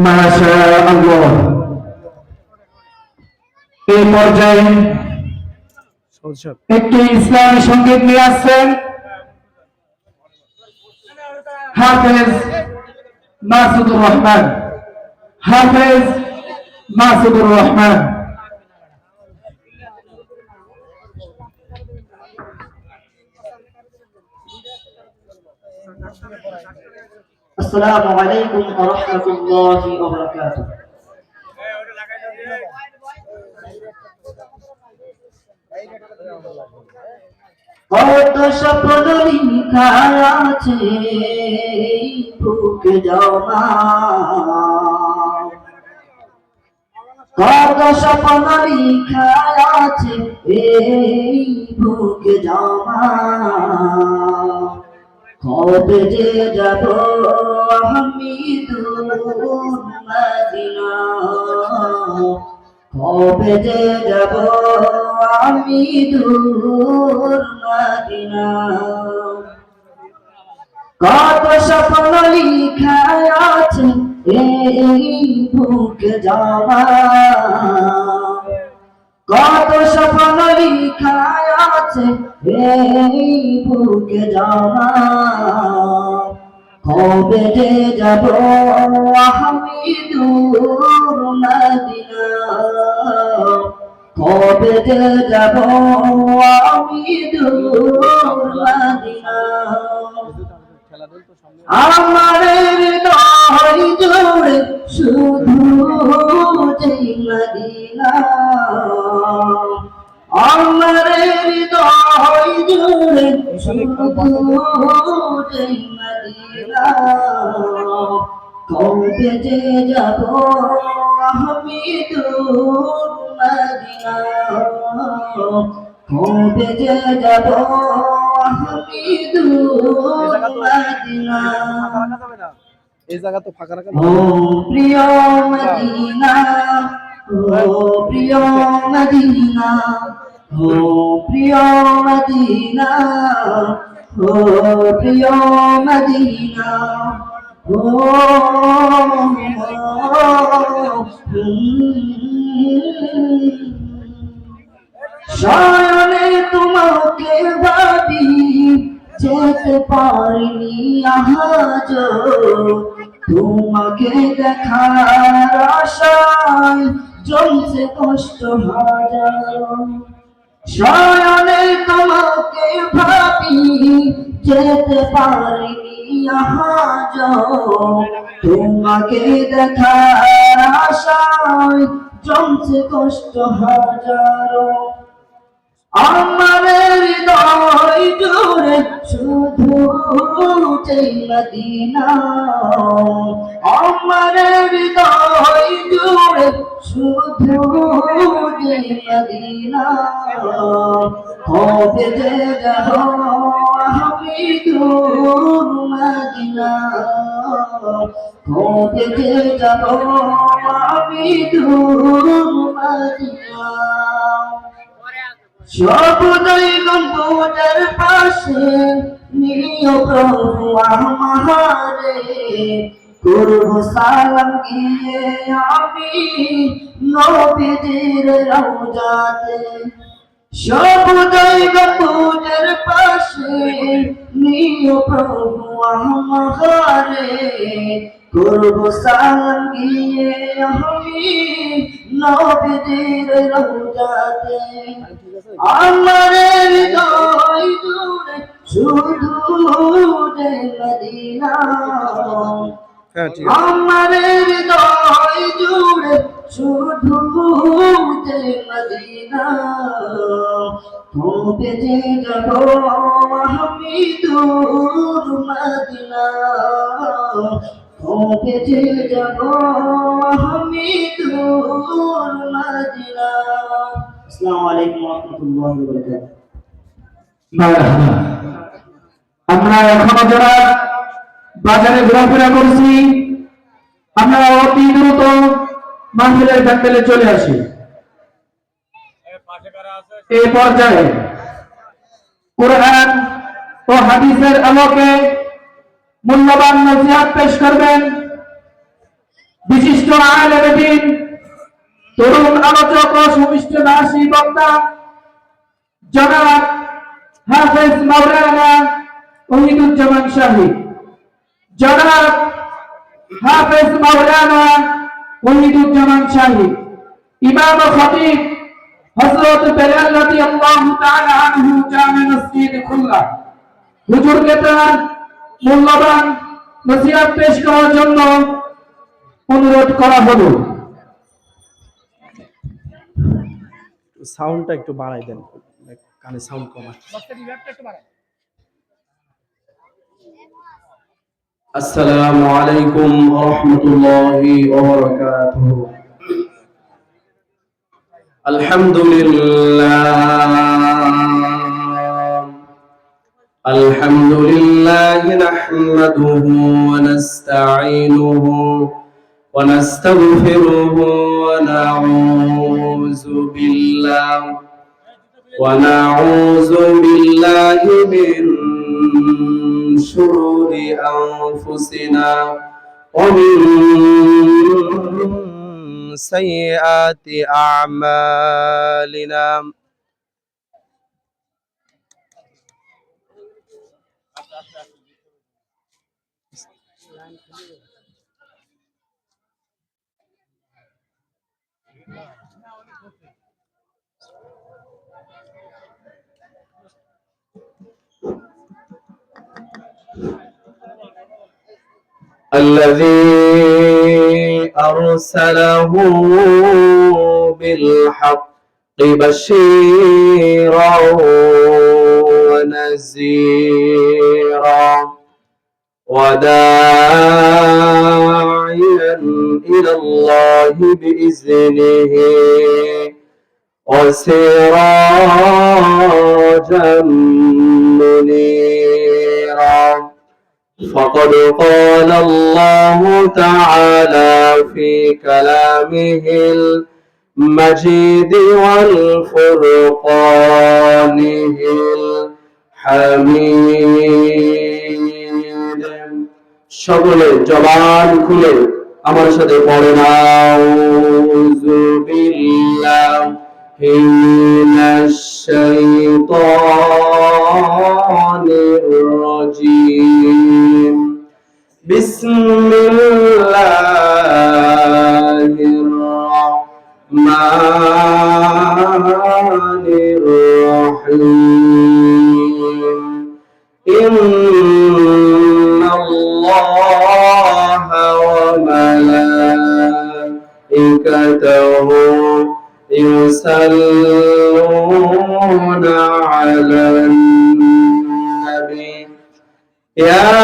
মাশাআল্লাহ। এই পর্যায়ে একটি ইসলামী সঙ্গীত নিয়ে আসছেন হাফেজ মাসুদুর রহমান। হাফেজ মাসুদুর রহমান। আসসালামু আলাইকুম ওয়া রাহমাতুল্লাহি ওয়া বারাকাতুহু। কত স্বপ্ন লেখা আছে বুকে জমা, কত স্বপ্ন লেখা আছে এই বুকে জমা, কবে যে যাব আমি দূর মদিনা, কবে যে যাব আমি দূর মদিনা। কত স্বপ্ন লেখা আছে এই বুকে জমা, কত স্বপ্ন লেখা আছে এই বুকে জমা, কবে যে যাব আমি দূর মদিনা, কবে যে যাব আমি দূর মদিনা। আমার হৃদয় জুড়ে শুধু যেই মদিনা, আমার হৃদয় জুড়ে শুধু যেই মদিনা, কবে যে যাব আমি দূর মদিনা, কবে যে যাব আমি দূর মদিনা। এই জায়গা তো ফাঁকা রাখা। ও প্রিয় মদিনা, ও প্রিয় মদিনা, ও প্রিয় মদিনা, ও প্রিয় মদিনা, ও শয়নে তোমাকে ভাবি যেতে পারিনি আজ, তোমাকে দেখার আশায় জমছে কষ্ট হাজার। শয়নে তোমাকে ভাবি যেতে পারিনি আজ, তোমাকে দেখার আশায় জমছে কষ্ট হাজার। আমার হৃদয় জুড়ে শুধু যেই মদিনা, আমার হৃদয় জুড়ে শুধু যেই মদিনা, কবে যে যাব আমি দূর মদিনা, কবে যে যাব আমি দূর মদিনা। সবুজই গম্বুজের পাশে নিও প্রভু আমারে, করব সালাম গিয়ে আমি নবীজির রওজাতে। সবুজই গম্বুজের পাশে নিও প্রভু আমারে, করব সালাম গিয়ে আমি নবীজির রওজাতে। আমার হৃদয় জুড়ে শুধু যে মদিনা, আমার হৃদয় জুড়ে শুধু যে মদিনা, কবে যে যাব আমি দূর মদিনা, কবে যে যাব আমি দূর মদিনা। আসসালামু আলাইকুম ওয়া রাহমাতুল্লাহি ওয়া বারাকাতুহু। মারহাবা। আমরা এখনো যারা বাজারে ঘোরাফেরা করছি, আমরা অতি দ্রুত মাহফিলের প্যান্ডেলে চলে আসি। এই পর্যায়ে কোরআন ও হাদিসের আলোকে মূল্যবান নসিহত পেশ করবেন বিশিষ্ট আলেম দ্বীন, তরুণ আলোচক ও সুমিষ্টভাষী বক্তা জনাব হাফেজ মাওলানা ওহিদুজ্জামান শাহী। জনাব হাফেজ মাওলানা ওহিদুজ্জামান শাহী। ইমাম ও খতিব হযরত বেলাল রাদিয়াল্লাহু তাআলা আনহু জামে মসজিদ খুলনা। হুজুরকে তার মূল্যবান নসিহত পেশ করার জন্য অনুরোধ করা হলো। সাউন্ডটা একটু বাড়াই দেন, কানে সাউন্ড কম আসছে। السلام عليكم ورحمة الله وبركاته. الحمد لله نحمده ونستعينه ونستغفره ونعوذ بالله من شرور أنفسنا ومن سيئات أعمالنا. الذي أرسله بالحق بشيرا ونذيرا وداعيا إلى الله بإذنه وسراجا منيرا. فقد قال الله تعالى في كلامه المجيد والفرقانه الحميد. সকলে জবান খুলে আমার সাথে পড়েন আউযু বিল্লাহি মিনাশ শাইতানির রাজীম. বিসমিল্লাহির রাহমানির রাহিম. ইন্নাল্লাহা ওয়া মালাইকাতাহু ইউসাল্লুনা আলান নাবী يا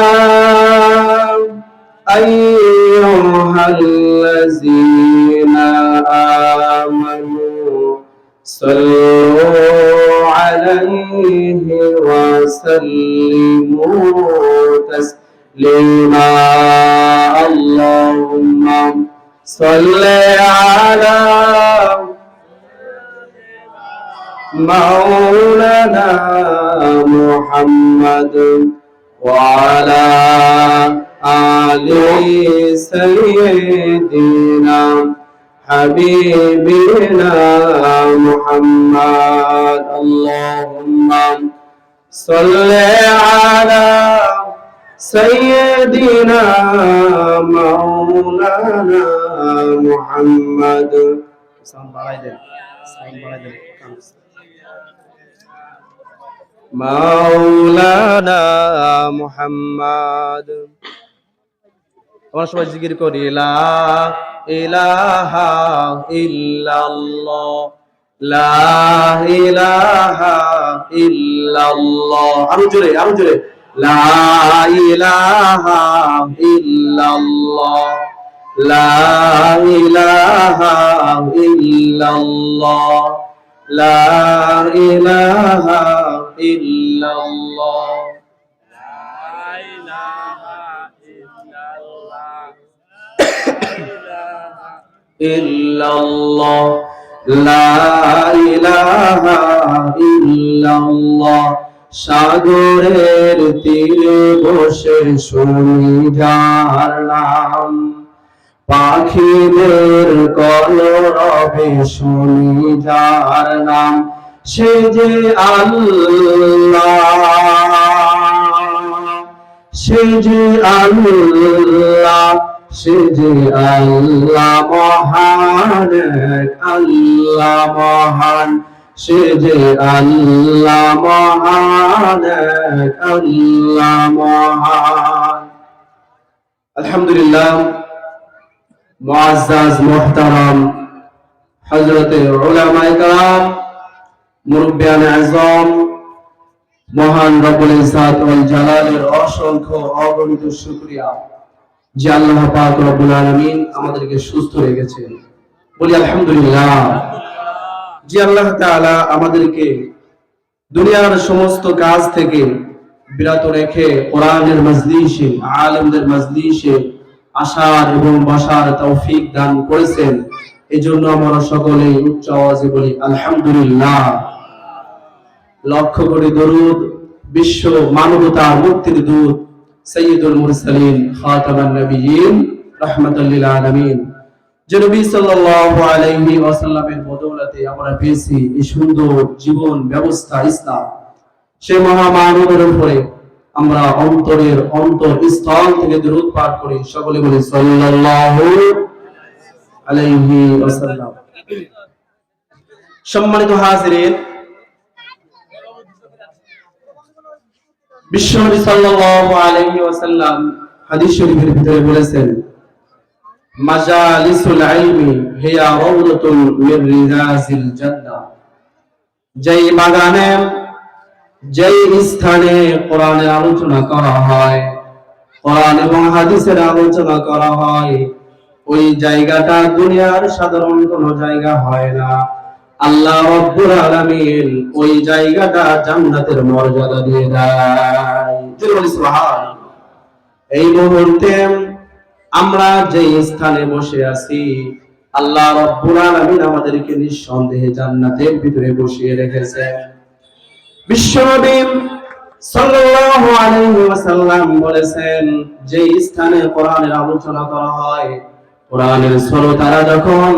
أيها الذين آمنوا صلوا عليه وسلموا تسليما. اللهم صل على مولانا محمد وعلى آل سيدنا حبيبنا محمد. اللهم صل على سيدنا مولانا محمد. মাওলানা মুহাম্মদ। আমরা সবাই জিকির করি লা ইলাহা ইল্লাল্লাহ, লা ইলাহা ইল্লাল্লাহ। আরো জোরে, আরো জোরে। লা ইলাহা ইল্লাল্লাহ, লা ইলাহা ইল্লাল্লাহ, লা ইলাহা ইল্লাল্লাহ, ইল্লাল্লাহ, লা ইলাহা ইল্লাল্লাহ। সাগরের তীরে বসে শুনি যার নাম, পাখিদের কলরবে শুনি যার নাম, সে যে আল্লাহ, সে যে আল্লাহ, সে যে আল্লাহ মহান, আল্লাহ মহান, সে যে আল্লাহ মহান, আল্লাহ মহান। আলহামদুলিল্লাহ, মুআজ্জাজ মুহতারাম হযরতে উলামায়ে কেরাম, মুরব্বিয়ানে আযম, মহান রব্বুল ইজ্জত ওয়াল জালালের অসংখ্য অগণিত শুকরিয়া যে আল্লাহ পাক রব্বুল আলামিন আমাদেরকে সুস্থ রেখেছেন। বলি আলহামদুলিল্লাহ। যে আল্লাহ তাআলা আমাদেরকে দুনিয়ার সমস্ত কাজ থেকে বিরত রেখে কোরআনের মজলিসে, আলেমদের মজলিসে আসার এবং বসার তৌফিক দান করেছেন, এজন্য আমরা সকলেই উচ্চ আওয়াজে বলি আলহামদুলিল্লাহ। লক্ষ কোটি দরুদ বিশ্ব মানবতার মুক্তির দূত সাইয়্যিদুল মুরসালিন খাতামান নবিয়্যিন রাহমাতাল লিল আলামিন যে নবী সাল্লাল্লাহু আলাইহি ওয়াসাল্লামের বদৌলতে আমরা পেয়েছি এই সুন্দর জীবন ব্যবস্থা ইসলাম। সেই মহামানবের উপরে আমরা অন্তরের অন্তরস্থল থেকে দরুদ পাঠ করি, সকলে বলি সাল্লাল্লাহু আলাইহি ওয়াসাল্লাম। সম্মানিত হাজিরিন, বিশ্বনবী সাল্লাল্লাহু আলাইহি ওয়াসাল্লাম হাদিস শরীফের ভিতরে বলেছেন, মাজালিসুল ইলমি হিয়া রাউদাতুন মির রিয়াজিল জান্নাহ। যেই বাগানে, যেই স্থানে কোরআনের আলোচনা করা হয়, কোরআন এবং হাদিসের আলোচনা করা হয়, ওই জায়গাটা দুনিয়ার সাধারণ কোনো জায়গা হয় না। আল্লাহ রাব্বুল আলামিন ওই জায়গাটা জান্নাতের মর্যাদা দিয়ে দেয়। সুবহানাল্লাহ। এই মুহূর্তে আমরা যে স্থানে বসে আছি, আল্লাহ রাব্বুল আলামিন আমাদেরকে নিঃসন্দেহে জান্নাতের ভিতরে বসিয়ে রেখেছেন। বিশ্বনবী সাল্লাল্লাহু আলাইহি ওয়াসাল্লাম বলেছেন, যে স্থানে কোরআনের আলোচনা করা হয়, কোরআনের শ্রোতারা যখন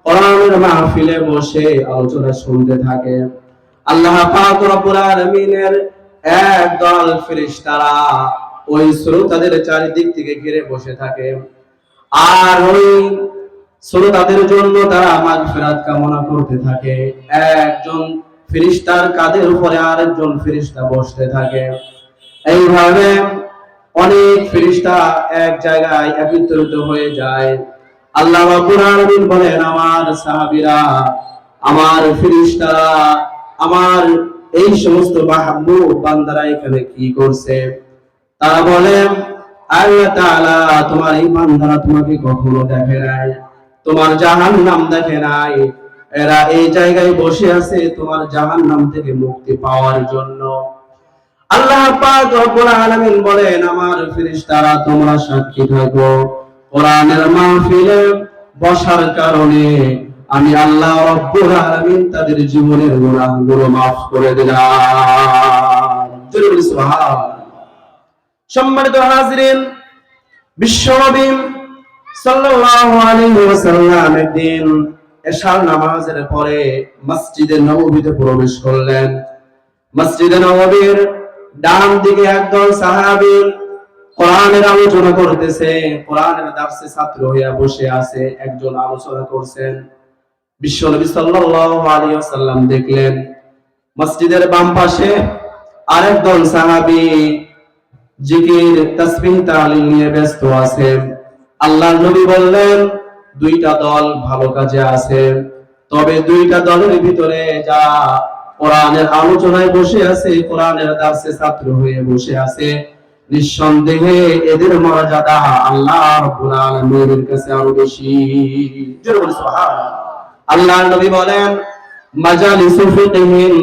কোরআনের মাহফিলে বসে আলোচনা শুনতে থাকে, আল্লাহ পাক রব্বুল আলামিনের একদল ফেরেশতারা ওই শ্রোতাদের চারিদিক থেকে ঘিরে বসে থাকে, আর ওই শ্রোতাদের জন্য তারা মাগফিরাত কামনা করতে থাকে। একজন ফেরেশতার কাঁধের উপরে আরেকজন ফেরেশতা বসতে থাকে। এইভাবে অনেক ফেরেশতা এক জায়গায় একত্রিত হয়ে যায়। আল্লাহ রাব্বুল আলামিন বলেন, আমার সাহাবীরা, আমার ফেরেশতারা, আমার এই সমস্ত মাহবুব বান্দারা এখানে কি করছে? তারা বলেন, আল্লাহ তাআলা, তোমার এই বান্দারা তোমাকে কখনো দেখে নাই, তোমার জাহান্নাম দেখে নাই, এরা এই জায়গায় বসে আছে তোমার জাহান্নাম থেকে মুক্তি পাওয়ার জন্য। আল্লাহ পাক রব্বুল আলামিন বলেন, আমার ফেরেশতারা, তোমরা সাক্ষী থাকো, কোরআনের মাহফিলে বসার কারণে আমি আল্লাহ রাব্বুল আলামিন তাদের জীবনের গুনাহগুলো maaf করে দিলাম। সুবহানাল্লাহ। সম্মানিত হাজিরিন, বিশ্বনবী সাল্লাল্লাহু আলাইহি ওয়াসাল্লাম একদিন এশার নামাজের পরে মসজিদে নববীতে প্রবেশ করলেন। মসজিদে নববীর ডান দিকে একদল সাহাবী কোরআনের আলোচনা করতেছে, কোরআনের দার্সে ছাত্র হইয়া বসে আছে, একজন আলোচনা করছেন। বিশ্বনবী সাল্লাল্লাহু আলাইহি ওয়াসাল্লাম দেখলেন মসজিদের বাম পাশে আরেকদল সাহাবী জিকির, তাসবিহ, তাহলিল নিয়ে ব্যস্ত আছে। আল্লাহর নবী বললেন, দুইটা দল ভালো কাজে আছে, তবে দুইটা দলের ভিতরে যা কোরআনের আলোচনায় বসে আছে, কোরআনের দার্সে ছাত্র হয়ে বসে আছে, নিঃসন্দেহে এদের মর্যাদা আল্লাহ রাব্বুল আলামিনের কাছে আরো বেশি। জোরে বলি সুবহানাল্লাহ। আল্লাহর নবী বলেন, মাজালিসু ফিকহিন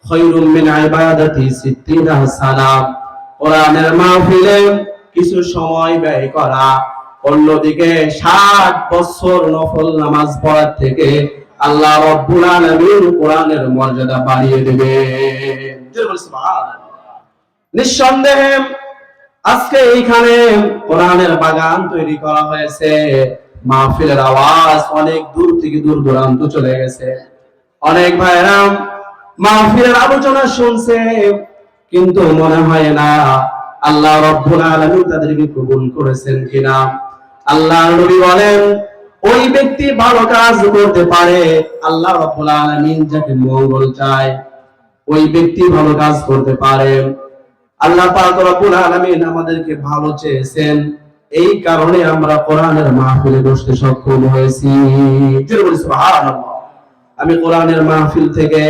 খায়রুম মিন ইবাদাতি 60 সালাম। কোরআনের মাহফিলে কিছু সময় ব্যয় করা অন্যদিকে 60 বছর নফল নামাজ পড়ার থেকে আল্লাহ রাব্বুল আলামিন কোরআনের মর্যাদা বাড়িয়ে দেবেন। জোরে বলি সুবহানাল্লাহ। নিঃসন্দেহে আজকে এইখানে কোরআনের বাগান তৈরি করা হয়েছে, মাহফিলের আওয়াজ অনেক দূর থেকে দূর দূরান্ত চলে গেছে। অনেক ভাইরা মাহফিলের আলোচনা শুনছে, কিন্তু মনে হয় না আল্লাহ রাব্বুল আলামিন তাদেরকে কবুল করেছেন কিনা। আল্লাহর নবী বলেন, ওই ব্যক্তি ভালো কাজ করতে পারে, আল্লাহ রাব্বুল আলামিন যাকে মঙ্গল চায় ওই ব্যক্তি ভালো কাজ করতে পারে। আল্লাহ পাক রব্বুল আলামিন আমাদেরকে ভালো চেয়েছেন, এই কারণে আমরা কোরআনের মাহফিলে বসতে সক্ষম হয়েছি। জোরে বলি সুবহানাল্লাহ। আমি কোরআনের মাহফিল থেকে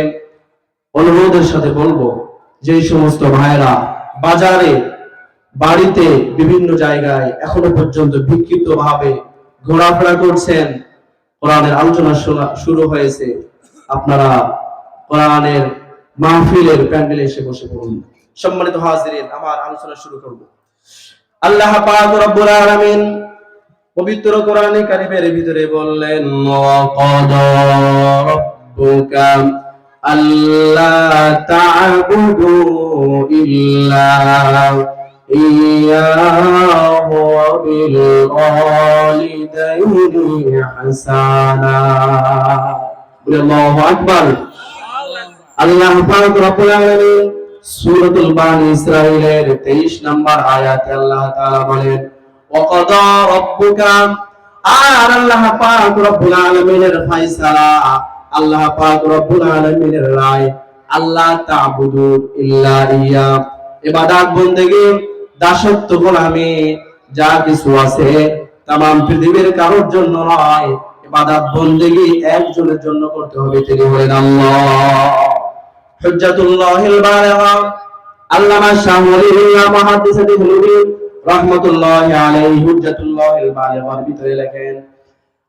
অনুরোধের সাথে বলবো, যে সমস্ত ভাইরা বাজারে, বাড়িতে, বিভিন্ন জায়গায় এখনো পর্যন্ত বিক্ষিপ্ত ভাবে ঘোরাফেরা করছেন, কোরআনের আলোচনা শুরু হয়েছে, আপনারা কোরআনের মাহফিলের প্যান্ডেলে এসে বসে পড়ুন। সম্মানিত হাজিরিন, আমার আলোচনা শুরু করব। আল্লাহ পাক রব্বুল আলামিন পবিত্র কোরআনে কারীমের ভিতরে বললেন, ওয়া ক্বাদা রাব্বুকা আল্লা তা'বুদু ইল্লা ইয়্যাহু ওয়া বিল ওয়ালিদাইনি ইহসানা। আল্লাহু আকবার। আল্লাহ পাক রব্বুল আলামিন সূরাতুল বানী ইসরাঈলের 23 নম্বর আয়াতে আল্লাহ তাআলা বলেন, ওয়াকাদা রাব্বুকা, আর আল্লাহ পাক রব্বুল আলামিনের ফয়সালা, আল্লাহ পাক রব্বুল আলামিনের রায়, আল্লাহ তা'বুদু ইল্লা ইয়া, ইবাদত বন্দেগী, দাসত্ব, গোলামি যা কিছু আছে तमाम পৃথিবীর কারোর জন্য নয়, ইবাদত বন্দেগী একজনের জন্য করতে হবে, তিনি হলেন আল্লাহ। হুজ্জাতুল্লাহিল বালিগা আল্লামা শাহ ওয়ালিউল্লাহ মুহাদ্দিস দেহলভী রাহমাতুল্লাহি আলাইহি হুজ্জাতুল্লাহিল বালিগার ভিতরে লেখেন,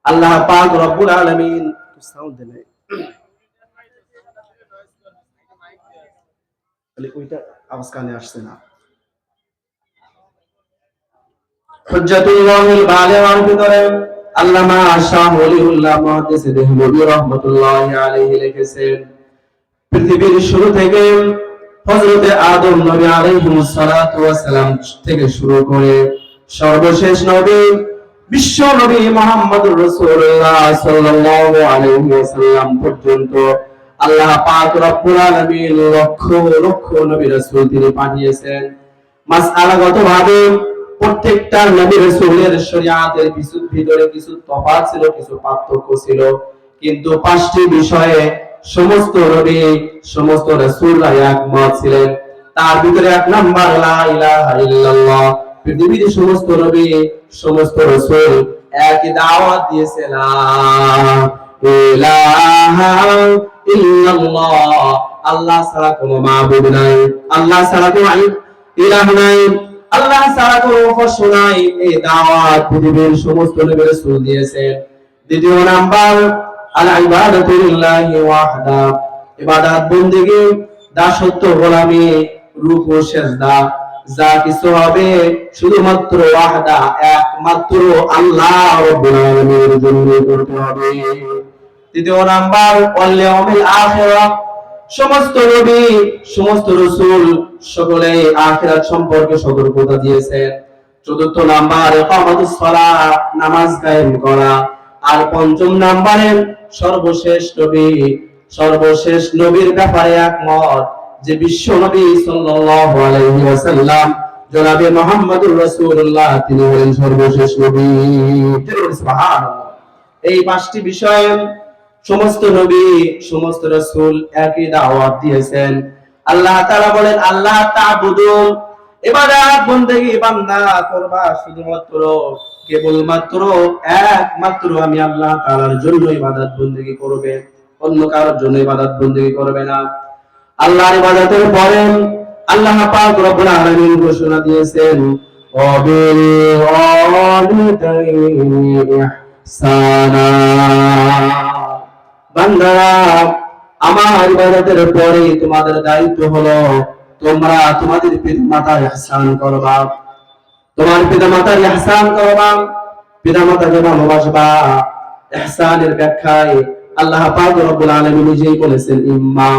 আল্লাহ পাক রব্বুল আলামিন, সাউন্ড দেন বলে ওইটা আওয়াজ কানে আসছে না। হুজ্জাতুল্লাহিল বালিগার ভিতরে আল্লামা শাহ ওয়ালিউল্লাহ মুহাদ্দিস দেহলভী রাহমাতুল্লাহি আলাইহি লিখেছেন, পৃথিবীর শুরু থেকে হযরতে আদম নবী আলাইহিস সালাতু ওয়াস সালাম থেকে শুরু করে সর্বশেষ নবী বিশ্ব নবী মুহাম্মদুর রাসূলুল্লাহ সাল্লাল্লাহু আলাইহি ওয়াসাল্লাম পর্যন্ত আল্লাহ পাক রব্বুল আলামিন লক্ষ লক্ষ নবী রাসূল তিনি পাঠিয়েছেন। মাসআলাগতভাবে প্রত্যেকটা নবী রাসূলের শরীয়তের ভিতরে কিছু তফাৎ ছিল, কিছু পার্থক্য ছিল, কিন্তু পাঁচটি বিষয়ে সমস্ত নবী, সমস্ত রাসূলরা একমত ছিলেন। তার ভিতরে এক নাম্বার লা ইলাহা ইল্লাল্লাহ। পৃথিবীর সমস্ত নবী, সমস্ত রাসূল একই দাওয়াত দিয়েছে, লা ইলাহা ইল্লাল্লাহ, আল্লাহ ছাড়া কোনো মাবুদ নাই, আল্লাহ ছাড়া কোনো ইলাহ নাই, আল্লাহ ছাড়া কোনো উপাস্য নাই। এই দাওয়াত পৃথিবীর সমস্ত নবী রাসূল দিয়েছেন। দ্বিতীয় নাম্বার আল ইবাদাতু লিল্লাহি ওয়াহদা, ইবাদত বন্দেগী, দাসত্ব, গোলামি, রুকু, সিজদা যা কিছু হবে শুধুমাত্র ওয়াহদা, একমাত্র আল্লাহ রাব্বুল আলামিনের জন্য করতে হবে। তৃতীয় নাম্বার ওয়াল ইয়াউমিল আখিরা, সমস্ত নবী, সমস্ত রাসূল সকলেই আখিরাত সম্পর্কে সতর্কতা দিয়েছেন। চতুর্থ নাম্বার ইকামাতুস সালাহ, নামাজ কায়েম করা। আর পঞ্চম নাম্বারে সর্বশেষ নবীর ব্যাপারে একমত, যে বিশ্ব নবী সাল্লাল্লাহু আলাইহি ওয়াসাল্লাম জনাবে মুহাম্মদুর রাসূলুল্লাহ তিনি হলেন সর্বশেষ নবী। সুবহানাল্লাহ। এই পাঁচটি বিষয়ে সমস্ত নবী, সমস্ত রাসূল একই দাওয়াত দিয়েছেন। আল্লাহ তাআলা বলেন, আল্লাহ তা'বুদু, ইবাদত বন্দেগী বান্দা করবা শুধুমাত্র, কেবলমাত্র, একমাত্র আমি আল্লাহ তাআলার জন্য ইবাদত বন্দেগী করবে, অন্য কারোর জন্য ইবাদত বন্দেগী করবে না। আল্লাহর ইবাদতের পরে আল্লাহ পাক রব্বুল আলামিন ঘোষণা দিয়েছেন, ওয়াবিল ওয়ালিদাইনি ইহসানা, বান্দারা আমার ইবাদতের পরে তোমাদের দায়িত্ব হলো তোমরা তোমাদের পিতামাতার ইহসান করবা, তোমার পিতামাতার ইহসান করবা, পিতামাতাকে ভালোবাসবা। ইহসানের ব্যাখ্যায় আল্লাহ পাক রব্বুল আলামিন নিজেই বলেছেন, ইম্মা,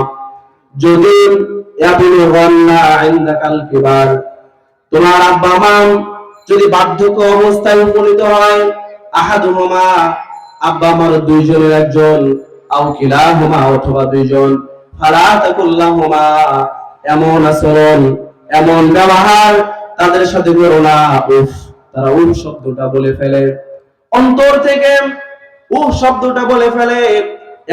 যদি ইয়াবলুগান্না ইনদাকাল কিবার, তোমার আব্বা মা যদি বার্ধক্য অবস্থায় উপনীত হয়, আহাদুহুমা, আব্বা মার দুইজনের একজন, আও কিলাহুমা, অথবা দুইজন, ফালা তাকুল্লাহুমা, এমন আচরণ এমন ব্যবহার তাদের সাথে করো না। উফ, তারা উফ শব্দটা বলে ফেলে, অন্তর থেকে উফ শব্দটা বলে ফেলে।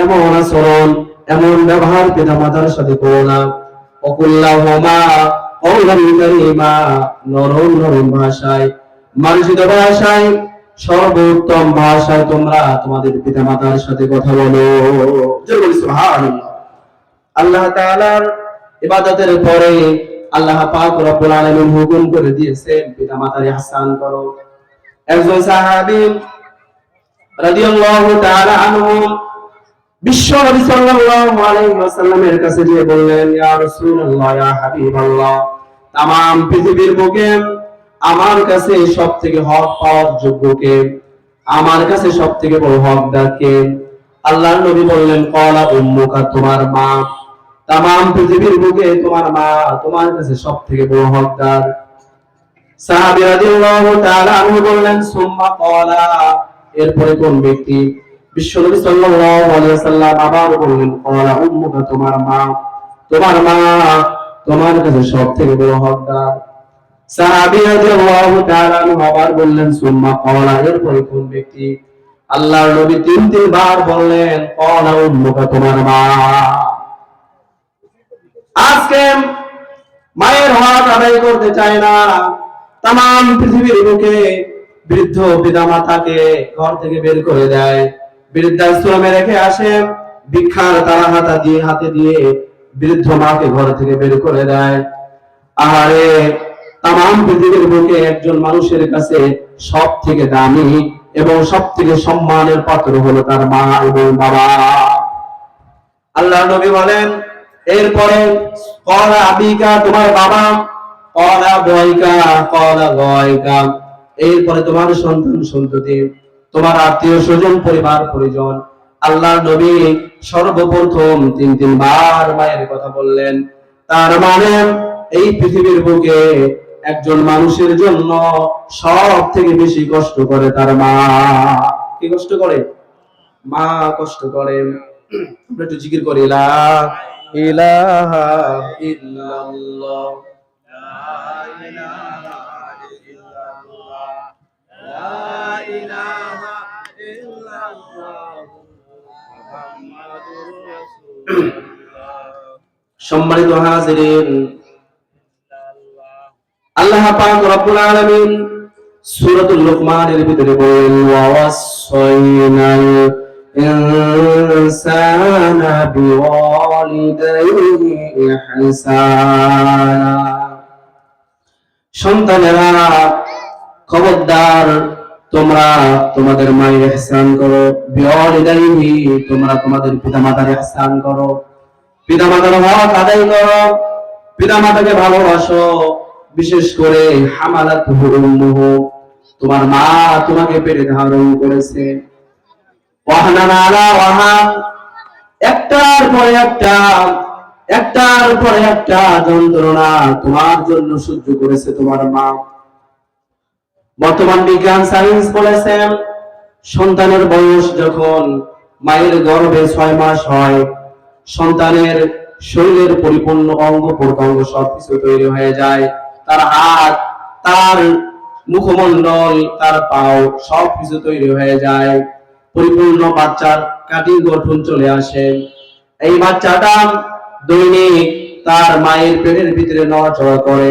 এমন আচরণ এমন ব্যবহার পিতামাতার সাথে করো না। অকুল্লাহুমা কওলান কারীমা, নরম নরম ভাষায়, মার্জিত ভাষায়, সর্বোত্তম ভাষায় তোমরা তোমাদের পিতামাতার সাথে কথা বলো। জোরে সুবহানাল্লাহ। আল্লাহ তাআলার ইবাদতের পরে আল্লাহ পাক রব্বুল আলামিন হুকুম করে দিয়েছেন পিতামাতার ইহসান করো। একজন সাহাবী রাদিয়াল্লাহু তাআলা আনহু বিশ্ব নবী সাল্লাল্লাহু আলাইহি ওয়াসাল্লামের কাছে গিয়ে বললেন, ইয়া রাসূলুল্লাহ, ইয়া হাবিবাল্লাহ, तमाम পৃথিবীর বুকে আমার কাছে সবথেকে হক পাওয়ার যোগ্য কে? আমার কাছে সবথেকে বড় হকদার কে? আল্লাহর নবী বললেন, ক্বালা উম্মুকা, তোমার মা। तमाम পৃথিবীর বুকে তোমার মা তোমার কাছে সবথেকে বড় হকদার। সাহাবী রাদিয়াল্লাহু তাআলা আনহু বললেন, সুম্মা ক্বালা, এরপরে কোন ব্যক্তি? বিশ্বনবী সাল্লাল্লাহু আলাইহি ওয়াসাল্লাম আবার বললেন, ক্বালা উম্মুকা, তোমার মা। তোমার মা তোমার কাছে সবথেকে বড় হকদার। সাহাবী রাদিয়াল্লাহু তাআলা আনহু আবার বললেন, সুম্মা ক্বালা, এরপরে কোন ব্যক্তি? আল্লাহর নবী তিনবার বললেন, ক্বালা উম্মুকা, তোমার মা। আজকে মায়ের হক আদায় করতে চায় না। तमाम পৃথিবীর বুকে বৃদ্ধ পিতামাতাকে ঘর থেকে বের করে দেয়, বৃদ্ধাশ্রমে রেখে আসে, ভিক্ষার তারা হাতে দিয়ে বৃদ্ধ মাকে ঘর থেকে বের করে দেয়। আহারে, तमाम পৃথিবীর বুকে একজন মানুষের কাছে সবথেকে দামি এবং সবথেকে সম্মানের পাত্র হলো তার মা এবং বাবা। আল্লাহর নবী বলেন, এরপরে ক্বালা আবিকা, তোমার বাবা, ক্বালা বয়কা, ক্বালা গয়কা, এরপরে তোমার সন্তান সন্ততি, তোমার আত্মীয় স্বজন, পরিবার পরিজন। আল্লাহর নবী সর্বপ্রথম তিনবার মায়ের কথা বললেন। তার মানে এই পৃথিবীর বুকে একজন মানুষের জন্য সব থেকে বেশি কষ্ট করে তার মা। কি কষ্ট করে? মা কষ্ট করে। আমরা একটু জিকির করি, লা ইলাহা ইল্লাল্লাহ, লা ইলাহা ইল্লাল্লাহ, লা ইলাহা ইল্লাল্লাহ, মুহাম্মাদুর রাসূলুল্লাহ। সম্মানিত হাজিরিন, আল্লাহ পাক রব্বুল আলামিন সূরাতুল লুকমানের ভিতরে বলেন, ওয়া ওয়াসাইনাল ইনসানা বিওয়ালিদাইহি ইহসানা। সন্তানেরা, খবরদার তোমরা তোমাদের মায়ের ইহসান করো। বিওয়ালিদাইহি, তোমরা তোমাদের পিতামাতার ইহসান করো, পিতামাতার হক আদায় করো, পিতামাতাকে ভালোবাসো। বিশেষ করে হামালাতুহু উম্মুহু, তোমার মা তোমাকে পেটে ধারণ করেছে। ওয়াহানান আলা ওয়াহান, একটার পরে একটা যন্ত্রণা তোমার জন্য সহ্য করেছে তোমার মা। বর্তমান বিজ্ঞান সায়েন্স বলেছেন, সন্তানের বয়স যখন মায়ের গর্ভে 6 মাস হয়, সন্তানের শরীরের পরিপূর্ণ অঙ্গ প্রত্যঙ্গ সবকিছু তৈরি হয়ে যায়। তার হাত, তার মুখমণ্ডল, তার পাও সবকিছু তৈরি হয়ে যায়। পরিপূর্ণ বাচ্চার কাটিং গঠন চলে আসে। এই বাচ্চাটা দৈনিক তার মায়ের পেটের ভিতরে নড়াচড়া করে।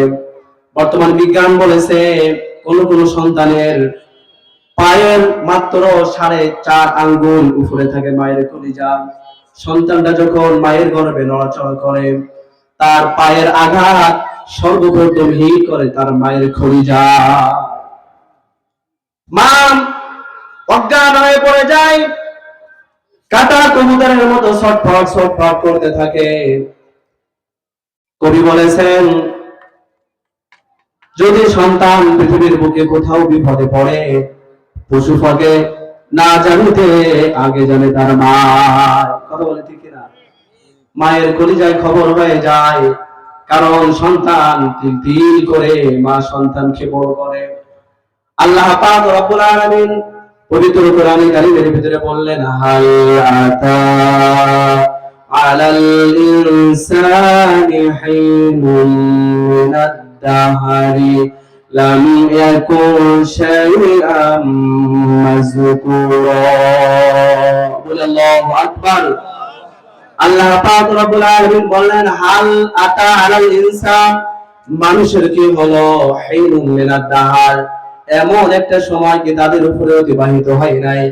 বর্তমান বিজ্ঞান বলেছে, কোন সন্তানের পায়ের মাত্র 4.5 আঙ্গুল উপরে থাকে মায়ের কলিজা। সন্তানটা যখন মায়ের গর্ভে নড়াচড়া করে, তার পায়ের আঘাত সর্বপ্রথম হিট করে তার মায়ের কলিজা। মা অজ্ঞান হয়ে পড়ে যায়, কাটা কবুতরের মতো ছটফট করতে থাকে। কবি বলেছেন, যদি সন্তান পৃথিবীর বুকে কোথাও বিপদে পড়ে, পশু পাখি না জানিতে আগে জানে তার মা। কথা বলে ঠিক না? মায়ের কলিজায় খবর হয়ে যায়, কারণ সন্তান তিল তিল করে মা সন্তানকে বড় করে। আল্লাহ পাক রব্বুল আলামিন পবিত্র কোরআনে কারীমের ভিতরে বললেন, হাল আতা আলাল ইনসানি হিনুন মিনাদ দাহরি লাম ইয়াকুন শাইআম মাযকুরা। বলে আল্লাহু আকবার। আল্লাহ পাক রব্বুল আলামিন বললেন, হাল আতা আলাল ইনসান, মানুষের কি হলো, হিনুন মিনাদ দাহার, এমন একটা সময় কি তাদের উপরে অতিবাহিত হয় নাই,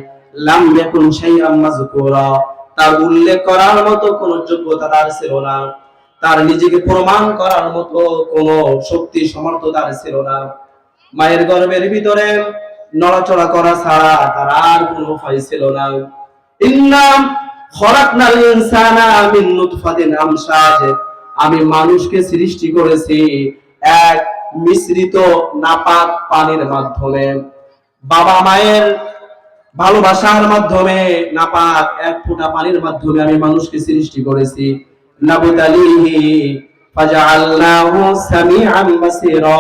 লাম ইয়াকুন শাইআম মাযকুরা, তার উল্লেখ করার মতো কোন যোগ্যতা তার ছিল না, তার নিজেকে প্রমাণ করার মতো কোন শক্তি সামর্থ্য তার ছিল না। মায়ের গর্ভের ভিতরে নড়াচড়া করা ছাড়া তার আর কোনো উপায় ছিল না। ইন্না খলাকনাল ইনসানা মিন নুতফাতিন আমশাজ, আমি মানুষকে সৃষ্টি করেছি এক মিশ্রিত নাপাক পানির মাধ্যমে। বাবা মায়ের ভালোবাসার মাধ্যমে নাপাক এক ফোঁটা পানির মাধ্যমে আমি মানুষকে সৃষ্টি করেছি। নাবতালিহি ফাজআলনাহু সামিআন বাসীরা,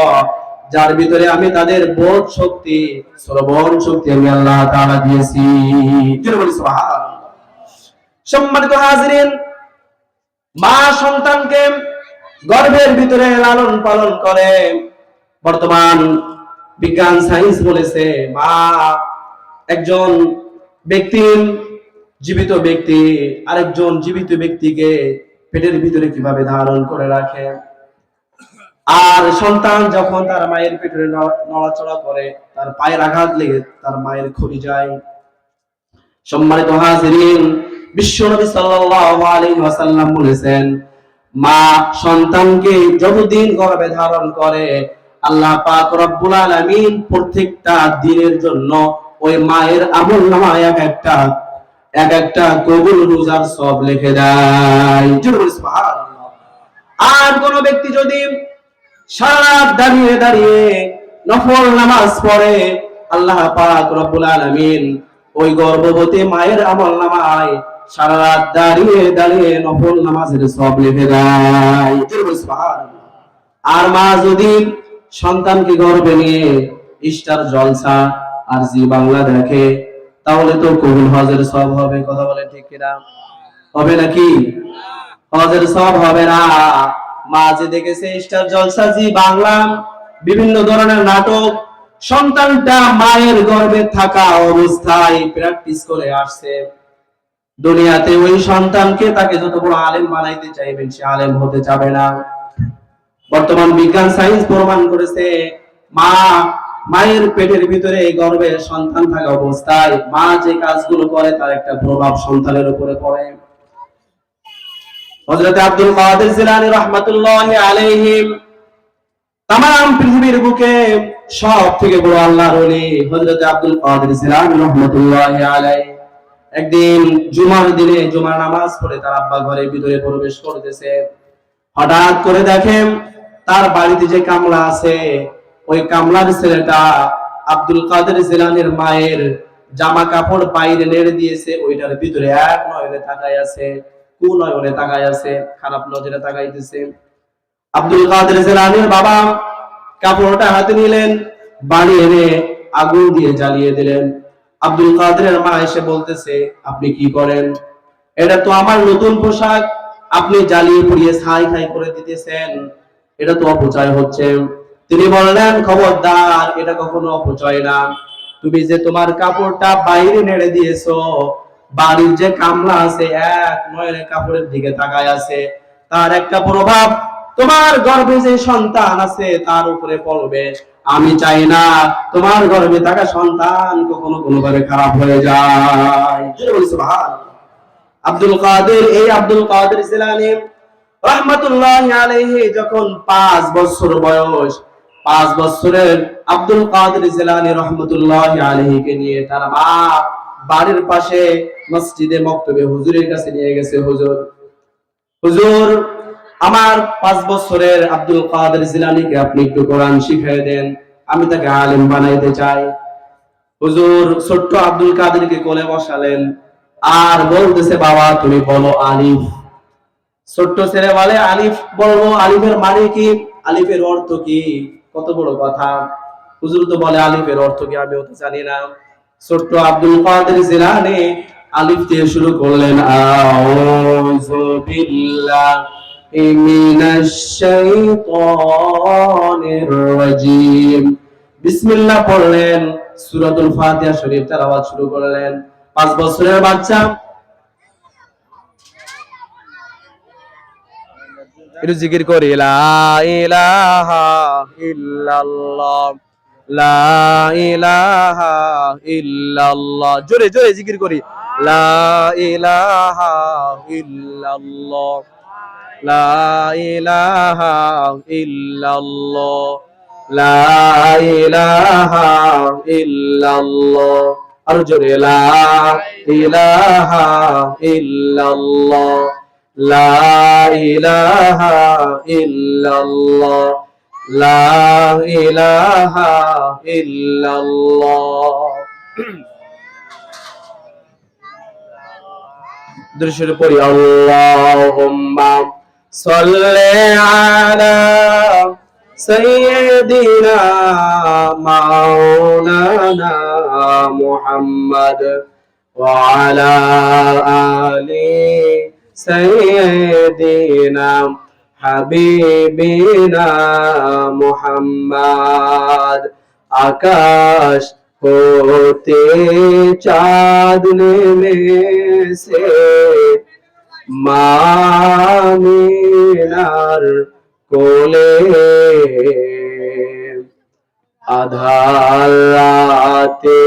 যার ভিতরে আমি তাদের বোধ শক্তি, শ্রবণ শক্তি আমি আল্লাহ তাআলা দিয়েছি। জোরে বলি সুবহানাল্লাহ। সম্মানিত হাজিরিন, মা সন্তানকে গর্ভের ভিতরে লালন পালন করে। বর্তমান বিজ্ঞান সায়েন্স বলেছে, মা একজন ব্যক্তির, জীবিত ব্যক্তি আরেকজন জীবিত ব্যক্তিকে পেটের ভিতরে কিভাবে ধারণ করে রাখে। আর সন্তান যখন তার মায়ের পেটে নড়াচড়া করে, তার পায়ের আঘাত লেগে তার মায়ের ক্ষতি যায়। সম্মানিত হাজিরিন, বিশ্বনবী সাল্লাল্লাহু আলাইহি ওয়াসাল্লাম বলেছেন, মা সন্তানকে যতদিন গর্ভে ধারণ করে, আল্লাহ পাক রব্বুল আলামিন প্রত্যেকটা দিনের জন্য ওই মায়ের আমলনামায় এক একটা কবুল রোজার সওয়াব লিখে দেয়। সুবহানাল্লাহ। আর কোন ব্যক্তি যদি সারা রাত দাঁড়িয়ে দাঁড়িয়ে নফল নামাজ পড়ে, আল্লাহ পাক রব্বুল আলামিন ওই গর্ভবতী মায়ের আমলনামায় সারা রাত দাঁড়িয়ে দাঁড়িয়ে নফল নামাজের সওয়াব লিখে দেয়। সুবহানাল্লাহ। আর মা যদি সন্তানকে গর্ভে নিয়ে ইস্টার জলসা আর জি বাংলা দেখে, তাহলে তো কবুল হজের সওয়াব হবে। কথা বলে ঠিক কিনা? হবে নাকি? হজের সওয়াব হবে না। মা যে দেখেছে স্টার জলসা, জি বাংলা, বিভিন্ন ধরনের নাটক, সন্তানটা মায়ের গর্ভে থাকা অবস্থায় প্র্যাকটিস করে আসছে, দুনিয়াতে ওই সন্তানকে তাকে যত বড় আলেম বানাইতে চাইবেন, সে আলেম হতে চাবে না। বর্তমান বিজ্ঞান সায়েন্স প্রমাণ করেছে, মায়ের পেটের ভিতরে গর্ভে সন্তান থাকা অবস্থায় মা যে কাজগুলো করে তার একটা প্রভাব সন্তানের উপরে পড়ে। হযরত আব্দুল কাদের জিলানী রাহমাতুল্লাহি আলাইহি তামাম পৃথিবীর বুকে সব থেকে বড় আল্লাহর ওলি হযরত আব্দুল কাদের জিলানী রাহমাতুল্লাহি আলাইহি একদিন জুমার দিনে জুমার নামাজ পড়ে তার আব্বা ঘরের ভিতরে প্রবেশ করতেছে। হঠাৎ করে দেখেন তার বাড়িতে যে কামলা আছে, ওই কামলার ছেলেটা আব্দুল কাদের জিলানীর মায়ের জামা কাপড় বাইরে নেড়ে দিয়েছে, ওইটার ভিতরে এক নয়নে তাকায় আছে, কুনয়নে তাকায় আছে, খারাপ নজরে তাকাইতেছে। আব্দুল কাদের জিলানীর বাবা কাপড়টা হাতে নিলেন, বাড়ি এনে আগুন দিয়ে জ্বালিয়ে দিলেন। আব্দুল কাদেরের মা এসে বলতেছে, আপনি কি করেন? এটা তো আমার নতুন পোশাক, আপনি জ্বালিয়ে পুড়িয়ে ছাই খাই করে দিতেছেন, এটা তো অপচয় হচ্ছে। তিনি বললেন, খবরদার, এটা কখনো অপচয় না। তুমি যে তোমার কাপড়টা বাইরে নেড়ে দিয়েছো, বাড়ির যে কামলা আছে এক নয়নে কাপড়ের দিকে তাকায় আছে, তার একটা প্রভাব তোমার গর্ভে যে সন্তান আছে তার উপরে পড়বে। আমি চাই না তোমার গর্ভে থাকা সন্তান কখনো কোনোভাবে খারাপ হয়ে যায়। সুবহানাল্লাহ। আব্দুল কাদের জিলানী রাহমাতুল্লাহি আলাইহি যখন 5 বছর বয়স, 5 বছরের আব্দুল কাদের জিলানী রাহমাতুল্লাহি আলাইহিকে নিয়ে তার মা বাড়ির পাশে মসজিদে মক্তবে হুজুরের কাছে নিয়ে গেছে। হুজুর, আমার 5 বছরের আব্দুল কাদের জিলানীকে আপনি একটু কোরআন শিখিয়ে দেন, আমি তাকে আলেম বানাইতে চাই। হুজুর ছোট্ট আব্দুল কাদেরকে কোলে বসালেন আর বলতেছে, বাবা তুমি বলো আলিফ। ছোট্ট ছেলে বলে আলিফ বলবো, আলিফের মানে কি, আলিফের অর্থ কি? কত বড় কথা। হুজুর তো বলে আলিফের অর্থ কি, আমিও তো জানি না। ছোট্ট আব্দুল কাদের জিলানী আলিফ দিয়ে শুরু করলেন, আউযু বিল্লাহি মিনাশ শাইতানির রাজিম, বিসমিল্লাহ পড়লেন, সূরাতুল ফাতিহা শরীফ তেলাওয়াত শুরু করলেন। 5 বছরের বাচ্চা একটু জিকির করি, লা ইলাহা ইল্লাল্লাহ, লা ইলাহা ইল্লাল্লাহ, জোরে জোরে জিকির করি, লা ইলাহা ইল্লাল্লাহ, লা ইলাহা ইল্লাল্লাহ, লা ইলাহা ইল্লাল্লাহ, আর জোরে, লা ইলাহা ইল্লাল্লাহ, লা ইলাহা ইল্লাল্লাহ, লা ইলাহা ইল্লাল্লাহ। দৃশ্যের পরি, আল্লাহুম্মা সাল্লি আলা সাইয়্যিদিনা মাওলানা মুহাম্মদ ওয়া আলা আলি সাইয়্যিদিনা হাবিবিনা মুহাম্মদ। আকাশ হতে চাঁদ নেমেছে, মামিনার কোলে, আধার রাতে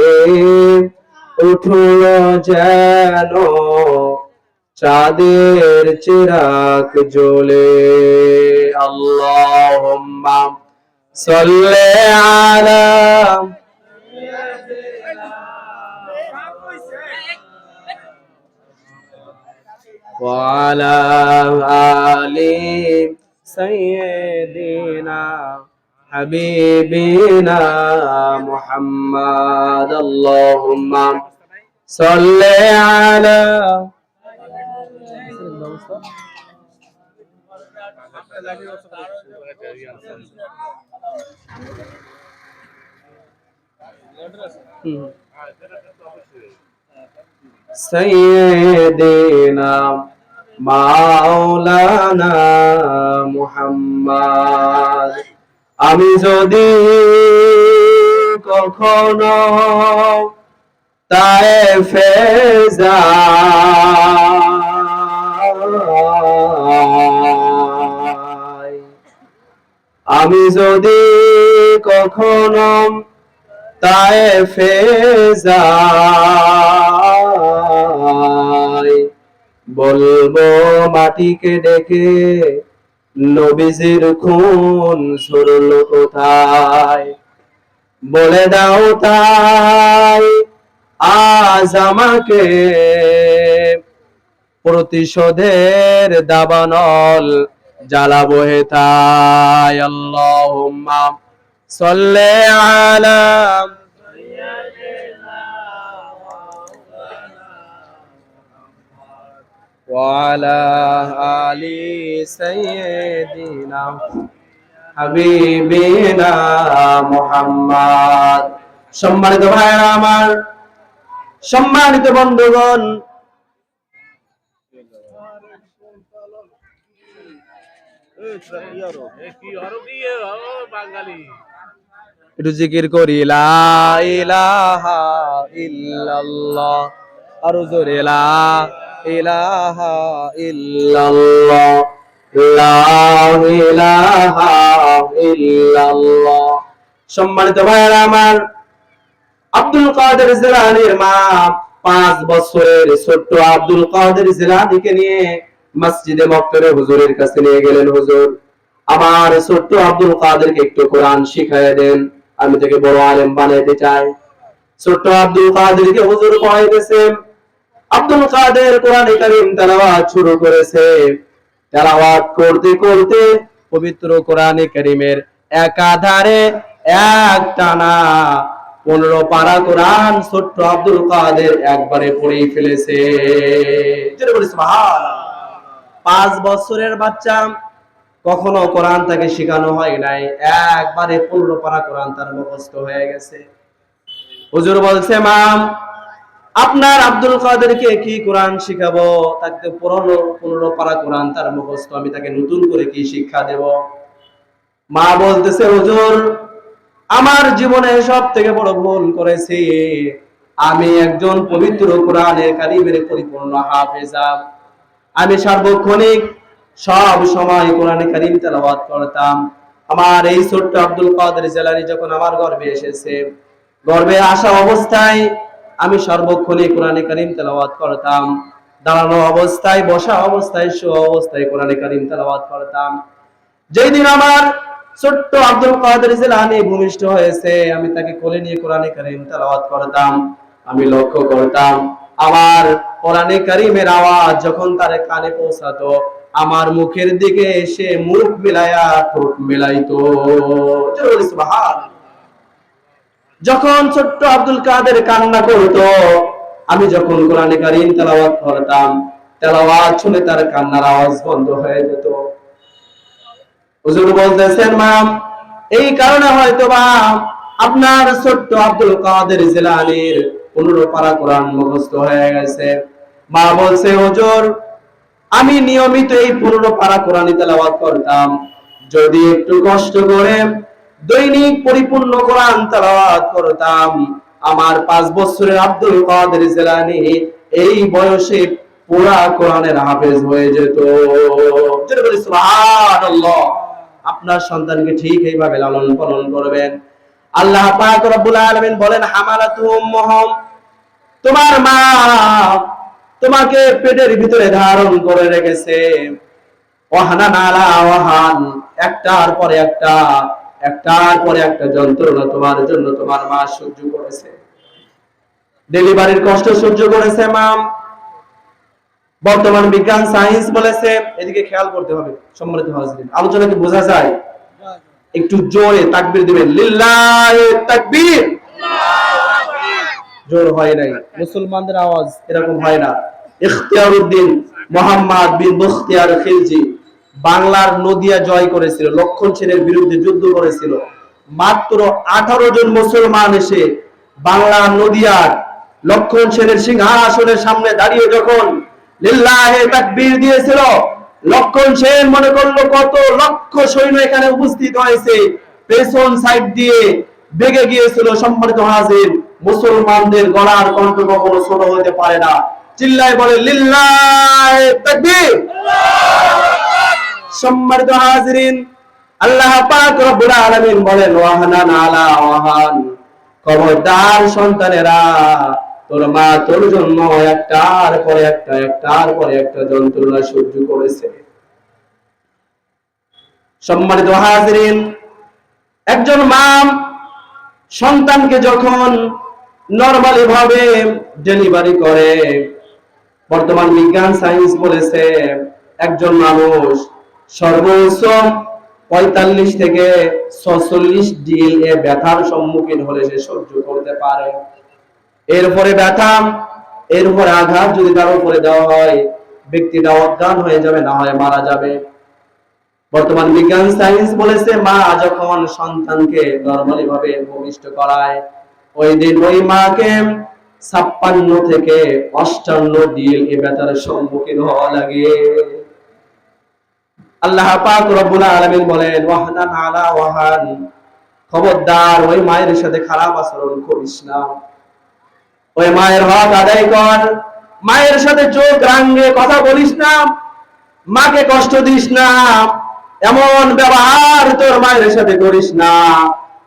উঠল যেন চাঁদের চিরাগ জ্বলে। আল্লাহুম্মা সাল্লি আলা ওয়া আলা আলি সাইয়্যিদিনা হাবিবিনা মুহাম্মদ। আল্লাহুম্মা সাল্লি আলা সাইয়্যিদিনা মাওলানা মুহাম্মদ। আমি যদি কখনো তায়েফে যাই, আমি যদি কখনো তায়েফে যাই, বলবো মাটিকে ডেকে নবীজির খুন ঝরলো কোথায়, বলে দাও তাই আজ আমাকে প্রতিশোধের দাবানল জ্বালাবো হেথায়। আল্লাহুম্মা সাল্লি আলা ওয়া আলা আলি সাইয়্যিদিনা হাবিবিনা মুহাম্মদ। সম্মানিত ভাইরা আমার, সম্মানিত বন্ধুগণ, একটু জিকির করি, লা ইলাহা ইল্লাল্লাহ, আর জোরে, লা ইলাহা ইল্লাল্লাহ, লা ইলাহা ইল্লাল্লাহ। সম্মানিত ভাইরা আমার, আব্দুল কাদের জিলানীর মা 5 বছরের ছোট্ট আব্দুল কাদের জিলানীকে নিয়ে মসজিদে মক্তরে হুজুরের কাছে নিয়ে গেলেন। হুজুর, আমার ছোট্ট আব্দুল কাদেরকে একটু কোরআন শিখাইয়া দেন, আমি তাকে বড় আলেম বানাইতে চাই। ছোট্ট আব্দুল কাদেরকে হুজুর পড়াইতেছে। আব্দুল কাদের কোরআনে কারীম তেলাওয়াত শুরু করেছে। তেলাওয়াত করতে করতে পবিত্র কোরআনে কারীমের একাধারে এক টানা 15 পারা কোরআন ছোট্ট আব্দুল কাদের একবারে পড়েই ফেলেছে। জোরে বলি সুবহানাল্লাহ। 5 বছরের বাচ্চা, কখনো কোরআন তাকে শেখানো হয় নাই, একবারে 15 পারা কোরআন তার মুখস্থ হয়ে গেছে। হুজুর বলছে, মা আপনার আব্দুল কাদেরকে কি কোরআন শিখাবো? তাকে 15 পারা কোরআন তার মুখস্থ, আমি তাকে নতুন করে কি শিক্ষা দেব? মা বলতেছে, হুজুর আমার জীবনে সব থেকে বড় ভুল করেছি, আমি একজন পবিত্র কোরআনের কারিমের পরিপূর্ণ হাফেজা। আমি সার্বক্ষণিক সব সময় কোরআনে কারিম তেলাওয়াত করতাম। আমার এই ছোট্ট আব্দুল কাদের জিলানী যখন আমার গর্ভে এসেছে, গর্ভে আসা অবস্থায় আমি সর্বক্ষণিক কোরআনে কারিম তেলাওয়াত করতাম। দাঁড়ানো অবস্থায়, বসা অবস্থায়, শোয়া অবস্থায় কোরআনে কারিম তেলাওয়াত করতাম। যেই দিন আমার ছোট্ট আব্দুল কাদের জিলানী ভূমিষ্ঠ হয়েছে, আমি তাকে কোলে নিয়ে কোরআনে কারিম তেলাওয়াত করতাম। আমি লক্ষ্য করতাম আমার কোরআনে কারিমের আওয়াজ যখন তার কানে পৌঁছাতো, আমার মুখের দিকে এসে মুখ মিলায়া ঠোঁট মিলাইতো। সুবহানাল্লাহ। যখন ছোট্ট আব্দুল কাদের কান্না করতো, আমি যখন কোরআনে কারিম তেলাওয়াত করতাম, তেলাওয়াত শুনে তার কান্নার আওয়াজ বন্ধ হয়ে যেত। হুজুর বলতেছেন, মা এই কারণে হয়তো বা আপনার ছোট্ট আব্দুল কাদের জিলানীর 15 পারা কোরআন মুখস্থ হয়ে গেছে। মা বলছে, হুজুর আমি নিয়মিত এই 15 পারা কোরআন তেলাওয়াত করতাম, যদি একটু কষ্ট করে দৈনিক পরিপূর্ণ কোরআন তেলাওয়াত করতাম, আমার 5 বছরের আব্দুল কাদের জিলানী এই বয়সে পুরা কোরআনের হাফেজ হয়ে যেত। সুবহানাল্লাহ। আপনার সন্তানকে ঠিক এইভাবে লালন পালন করবেন। আল্লাহ পাক রব্বুল আলামিন বলেন, হামালাতু উম্মুহুম, তোমার মা তোমাকে পেটের ভিতরে ধারণ করে রেখেছে। ওয়াহানান আলা ওয়াহান, একটার পরে একটা যন্ত্রণা তোমার জন্য তোমার মা সহ্য করেছে। ডেলিভারির কষ্ট সহ্য করেছে মা। বর্তমান বিজ্ঞান সায়েন্স বলেছে, এদিকে খেয়াল করতে হবে সম্মানিত হাজিরিন, আলোচনা কি বোঝা যায়? একটু জোরে তাকবীর দিবেন, লিল্লাহি তাকবীর। জোর হয় নাই, মুসলমানদের আওয়াজ এরকম হয় না। ইখতিয়ারউদ্দিন মোহাম্মদ বিন মুখতিয়ার খিলজি বাংলার নদিয়া জয় করেছিল, লক্ষণ সেনের বিরুদ্ধে যুদ্ধ করেছিল। মাত্র 18 জন মুসলমান এসে বাংলার নদিয়ার লক্ষণ সেনের সিংহাসনের সামনে দাঁড়িয়ে যখন লিল্লাহি তাকবীর দিয়েছিল, লক্ষণ সেন মনে করলো কত লক্ষ সৈন্য এখানে উপস্থিত হয়েছে, পেছন সাইড দিয়ে বেগে গিয়েছিল। সম্মানিত হাজির, মুসলমানদের গলার কণ্ঠ কখনো ছোট হতে পারে না। চিল্লায় বলে লিল্লাহি তাকবীর। সম্মানিত হাজিরিন, আল্লাহ পাক রব্বুল আলামিন বলেন, ওয়াহানান আলা ওয়াহান, খবরদার সন্তানেরা, তোর মা তোর জন্য একটার পরে একটা যন্ত্রণা সহ্য করেছে। সম্মানিত হাজিরিন, একজন মা সন্তানকে যখন নরমালি ভাবে ডেলিভারি করে, বর্তমান বিজ্ঞান সায়েন্স বলেছে একজন মানুষ সর্বোচ্চ 45 থেকে 46 ডিল এ ব্যথার সম্মুখীন হলে সে সহ্য করতে পারে। এরপরে ব্যথা, এরপরে আঘাত যদি তার উপরে দেওয়া হয়, ব্যক্তিটা অজ্ঞান হয়ে যাবে, না হয় মারা যাবে। বর্তমান বিজ্ঞান সায়েন্স বলেছে মা যখন সন্তানকে নরমালি ভাবে ভূমিষ্ঠ করায়, ওই দিন ওই মাকে 56 থেকে 58 ডিল এ ব্যথার সম্মুখীন হওয়া লাগে। আল্লাহ পাক রব্বুল আলামিন বলেন, ওয়াহানান আলা ওয়াহান, খবরদার ওই মায়ের সাথে খারাপ আচরণ করিস না, ওই মায়ের হক আদায় কর, মায়ের সাথে চোখ রাঙিয়ে কথা বলিস না, মাকে কষ্ট দিস না, এমন ব্যবহার তোর মায়ের সাথে করিস না।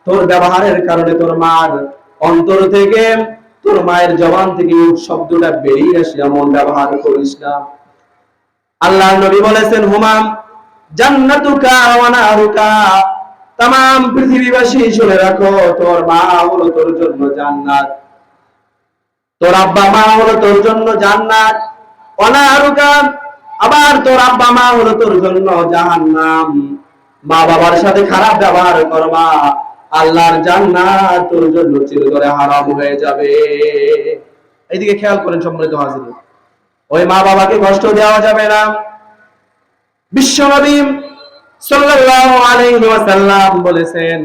তোর ব্যবহারের কারণে তোর মার অন্তর থেকে, তোর মায়ের জবান থেকে শব্দটা বেরিয়ে আসে, এমন ব্যবহার করিস না। আল্লাহর নবী বলেছেন, হুমাম জান্নাতুকা ওয়া নারুকা, तमाम পৃথিবীবাসী শুনে রাখো, তোর মা হলো তোর জন্য জান্নাত, তোর আব্বা মা হলো তোর জন্য জান্নাত। ওয়া নারুকা, আবার তোর আব্বা মা হলো তোর জন্য জাহান্নাম। মা বাবার সাথে খারাপ ব্যবহার করবা, আল্লাহর জান্নাত তোর জন্য চিরতরে হারাম হয়ে যাবে। এইদিকে খেয়াল করেন সম্মানিত হাজির, ওই মা বাবাকে কষ্ট দেওয়া যাবে না। বিশ্বনবী সাল্লাল্লাহু আলাইহি ওয়াসাল্লাম বলেছেন,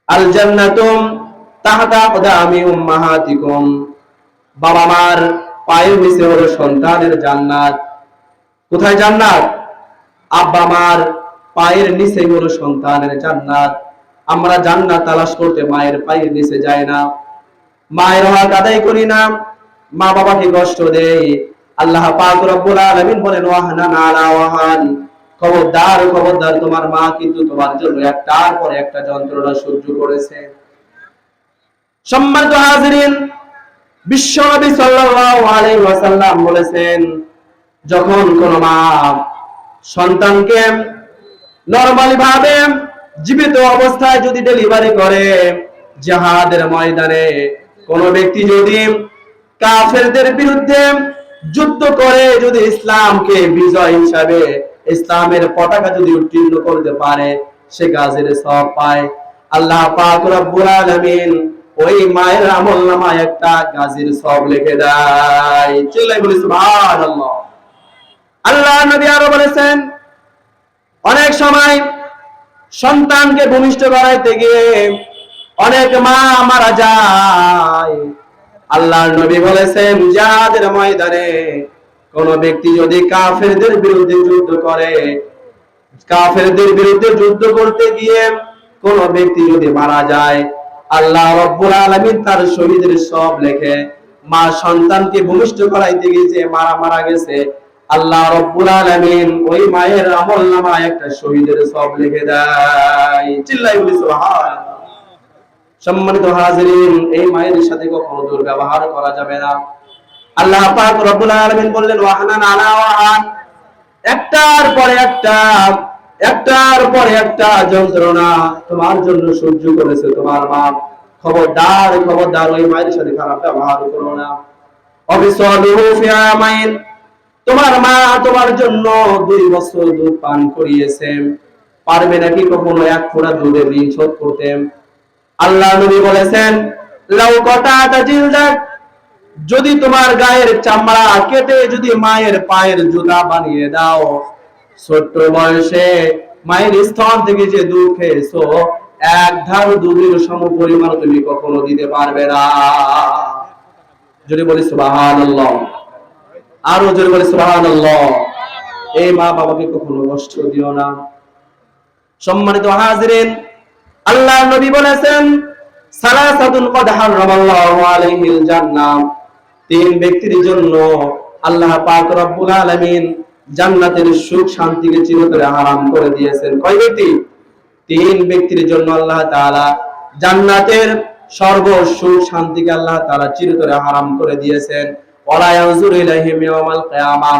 আল জান্নাতুম তাহতা আকদামি উম্মাহাতিকুম, বাবা মার পায়ের নিচে হলো সন্তানের জান্নাত। কোথায় জান্নাত? আব্বা মার পায়ের নিচে হলো সন্তানের জান্নাত। আমরা জান্নাত তালাশ করতে মায়ের পায়ের নিচে যাই না, মায়ের হক আদায় করি না, মা বাবাকে কষ্ট দেই। আল্লাহ পাক রব্বুল আলামিন বলেন, ওয়াহানান আলা ওয়াহান, খবরদার খবরদার, তোমার মা কিন্তু তোমার জন্য একটার পর একটা যন্ত্রণা সহ্য করেছে। সম্মানিত হাজিরিন, বিশ্বনবী সাল্লাল্লাহু আলাইহি ওয়াসাল্লাম বলেছেন, যখন কোন মা সন্তানকে নরমালি ভাবে জীবিত অবস্থায় যদি ডেলিভারি করে, জিহাদের ময়দানে কোন ব্যক্তি যদি কাফেরদের বিরুদ্ধে যুদ্ধ করে, যদি ইসলামকে বিজয় হিসাবে ইসলামের পতাকা যদি উত্তীর্ণ করতে পারে, সে গাজীর সওয়াব পায়। আল্লাহ পাক রব্বুল আলামিন ওই মায়ের আমলনামায় একটা গাজীর সওয়াব লিখে দেয়। চিল্লায় বলি সুবহানাল্লাহ। আল্লাহ নবী আরো বলেছেন, অনেক সময় সন্তানকে ভূমিষ্ঠ করাইতে গিয়ে অনেক মা মারা যায়। আল্লাহর নবী বলেছেন, জিহাদের ময়দানে কোন ব্যক্তি যদি কাফেরদের বিরুদ্ধে যুদ্ধ করে, কাফেরদের বিরুদ্ধে যুদ্ধ করতে গিয়ে কোন ব্যক্তি যদি মারা যায়, আল্লাহ রাব্বুল আলামিন তার শহীদের সওয়াব লেখে। মা সন্তানকে ভূমিষ্ঠ করাইতে গিয়ে যে মারা গেছে, আল্লাহ রাব্বুল আলামিন ওই মায়ের আমলনামায় একটা শহীদের সওয়াব লিখে দেয়। চিল্লায় বলি সুবহানাল্লাহ। সম্মানিত হাজিরিন, এই মায়ের সাথে কখনো দুর্ব্যবহার করা যাবে না। আল্লাহ পাক রব্বুল আলামিন বললেন, ওয়াহানান আলা ওয়াহান, একটার পরে একটা যন্ত্রণা তোমার জন্য সহ্য করেছে তোমার মা। খবরদার খবরদার, ওই মায়ের সাথে খারাপ ব্যবহার করো না। অবিসলুহু ফি আমাইন, তোমার মা তোমার জন্য 2 বছর দুধ পান করিয়েছে, পারবে নাকি কখনো এক ফোঁটা দুধের ঋণ শোধ করতে? আল্লাহ নবী বলেছেন, লাউ কাতাতা জিলদাক, যদি তোমার গায়ের চামড়া কেটে যদি মায়ের পায়ের জুতা বানিয়ে দাও, ছোট্ট বয়সে মায়ের স্তন থেকে যে দুধ খেয়েছো, এক ধার দুধের সমপরিমাণ তুমি কখনো দিতে পারবে না। যদি বলি সুবহানাল্লাহ, আরো জোরে বলি সুবহানাল্লাহ। এই মা বাবাকে কখনো কষ্ট দিও না। সম্মানিত হাজিরিন, আল্লাহ নবী বলেছেন, সালাসাতুন ক্বাদ হারামাল্লাহু আলাইহিল জান্নাহ, 3 ব্যক্তির জন্য আল্লাহ পাক রব্বুল আলামিন জান্নাতের সুখ শান্তিকে চিরতরে হারাম করে দিয়েছেন। কয় ব্যক্তি? 3 ব্যক্তির জন্য আল্লাহ তাআলা জান্নাতের সর্ব সুখ শান্তিকে আল্লাহ তাআলা চিরতরে হারাম করে দিয়েছেন। ওয়ালা ইয়ানজুরু ইলাইহিম ইয়াওমাল কিয়ামাহ,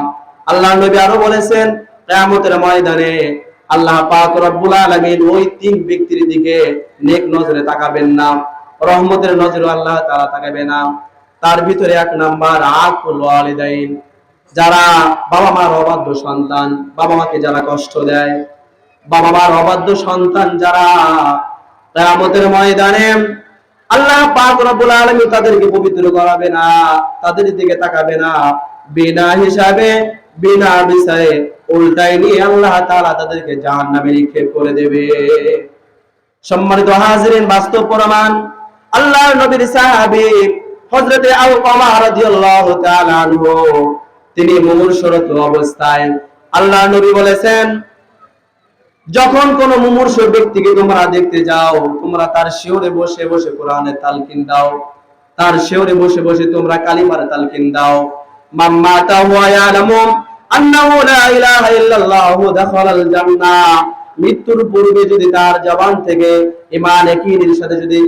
আল্লাহ নবী আরো বলেছেন, কিয়ামতের ময়দানে আল্লাহ পাক রব্বুল আলামিন ওই 3 ব্যক্তির দিকে নেক নজরে তাকাবেন না, রহমতের নজরে আল্লাহ তাআলা তাকাবেন না। তার ভিতরে 1 নাম্বার আকুল ওয়ালিদাইন, যারা বাবা মার অবাধ্য সন্তান, বাবা মাকে যারা কষ্ট দেয়, বাবা মার অবাধ্য সন্তান যারা, কিয়ামতের ময়দানে আল্লাহ পাক রব্বুল আলামিন তাদেরকে পবিত্র করাবে না, তাদের দিকে তাকাবে না, বিনা হিসাবে বিনা বিচারে উল্টায় নিয়ে আল্লাহ তাআলা তাদেরকে জাহান্নামে নিক্ষেপ করে দেবে। সম্মানিত হাজিরিন, বাস্তব প্রমাণ। আল্লাহর নবীর সাহাবী হযরতে আলকামা রাদিয়াল্লাহু তাআলা আনহু, তিনি মুমূর্ষরত অবস্থায় আল্লাহর নবী বলেছেন, যখন কোন মুমূর্ষ ব্যক্তিকে তোমরা দেখতে যাও, তোমরা তার শিওরে বসে বসে কোরআনের তালকিন দাও, তার শিওরে বসে বসে তোমরা কালিমার তালকিন দাও। মাম্মাতা ওয়া ইয়ালামু আন্নাহু লা ইলাহা ইল্লাল্লাহু দাখালাল জান্নাহ, মৃত্যুর পূর্বে যদি তার জবান থেকে ঈমান ইয়াকিনের সাথে যদি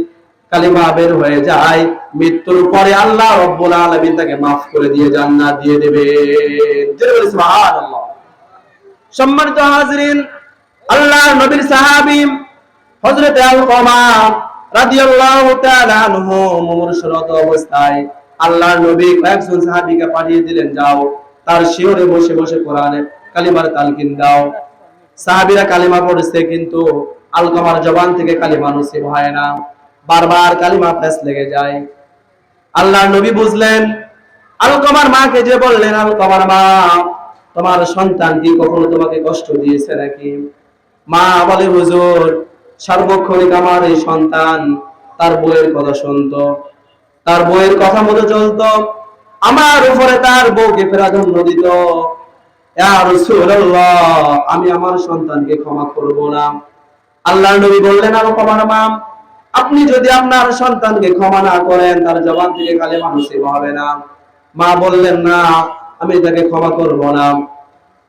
কালিমা বের হয়ে যায়, মৃত্যুর পরে আল্লাহ রাব্বুল আলামিন তাকে maaf করে দিয়ে জান্নাত দিয়ে দেবে। সুবহানাল্লাহ। সম্মানিত হাজিরিন, আল্লাহর নবীর সাহাবী হযরত আলকামা রাদিয়াল্লাহু তাআলা আনহু মুমূর্ষরত অবস্থায় আল্লাহর নবী কয়েকজন সাহাবীকে পাঠিয়ে দিলেন, যাও তার শিওরে বসে বসে কোরআনে কালিমার তালকিন দাও। সাহাবীরা কালিমা পড়ছে, কিন্তু আলকামার জবান থেকে কালিমা নসিব হয় না, বারবার কালিমা প্যাঁচ লেগে যায়। আল্লাহর নবী বুঝলেন, আলকামার মাকে যে বললেন, আলকামার মা তোমার সন্তান কি কখনো তোমাকে কষ্ট দিয়েছে নাকি? মা বলে, হুজুর, সার্বক্ষণিক আমার এই সন্তান তার বউয়ের কথা শুনতো, তার বউয়ের কথা মতো চলতো, আমার উপরে তার বউকে প্রাধান্য দিত। ইয়া রাসূলুল্লাহ, আমি আমার সন্তানকে ক্ষমা করব না। আল্লাহর নবী বললেন, আরো ক্ষমার মাম, আপনি যদি আপনার সন্তানকে ক্ষমা না করেন তার জবান থেকে কালেমা নসিব হবে না। মা বললেন, না, আমি তাকে ক্ষমা করব না।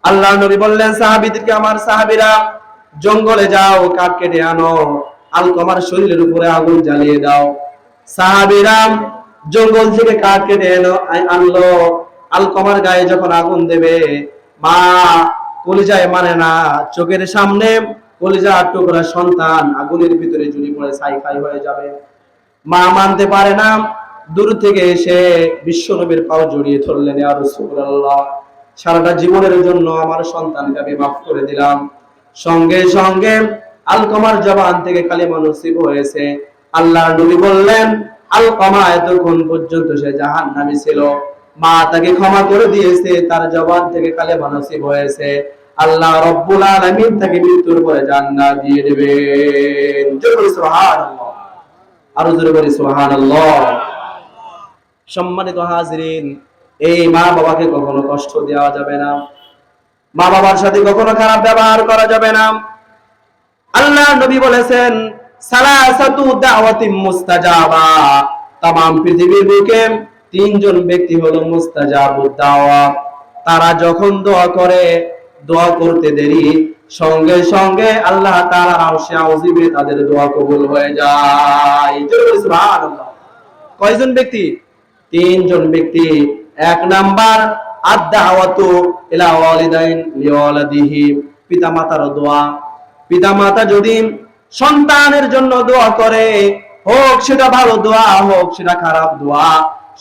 আল্লাহর নবী বললেন সাহাবীদেরকে, আমার সাহাবীরা, জঙ্গলে যাও, কাঠ কেটে আনো, আলকমার শরীরের উপরে আগুন জ্বালিয়ে দাও। সাহাবীরা জঙ্গল থেকে কাঠ কেটে আনলো। আলকমার গায়ে যখন আগুন দেবে, মা কলিজায় মানে না, চোখের সামনে কলিজার টুকরা সন্তান আগুনের ভিতরে ঝুলি পড়ে ছাই হয়ে যাবে। মা মানতে পারে না, দূর থেকে এসে বিশ্বনবীর পাও জড়িয়ে ধরলেন, ইয়া রাসূলুল্লাহ, সারাটা জীবনের জন্য আমার সন্তানকে আমি মাফ করে দিলাম। সঙ্গে সঙ্গে আলকমার জবান থেকে কালিমা নসিব হয়েছে। আল্লাহর নবী বললেন, আলকমা এতক্ষণ পর্যন্ত সে জাহান্নামী ছিল, মা তাকে ক্ষমা করে দিয়েছে, তার জবান থেকে কালিমা নসিব হয়েছে। আল্লাহ রব্বুল আলামিন তাকে মৃত্যুর পরে জান্নাত দিয়ে দিবেন। জোরে বলি সুবহানাল্লাহ, আরো জোরে বলি সুবহানাল্লাহ। সম্মানিত হাজিরিন, এই মা বাবাকে কখনো কষ্ট দেওয়া যাবে না, মা বাবার সাথে কখনো খারাপ ব্যবহার করা যাবে না। আল্লাহ নবী বলেছেন, সালাসাতু দাওয়াতিম মুস্তাজাবা, तमाम পৃথিবীর বুকে তিনজন ব্যক্তি হলো মুস্তাজাবুদ দাওয়া। তারা যখন দোয়া করে, দোয়া করতে দেরি, সঙ্গে সঙ্গে আল্লাহ তাআলার আরশে আযিমে তাদের দোয়া কবুল হয়ে যায়। সুবহানাল্লাহ। কয়জন ব্যক্তি? তিনজন ব্যক্তি। এক নাম্বার, আদ-দাওয়াতু ইলা ওয়ালিদাইন লিওয়ালাদিহি, পিতামাতার দোয়া। পিতামাতা যদি সন্তানের জন্য দোয়া করে, হোক সেটা ভালো দোয়া, হোক সেটা খারাপ দোয়া,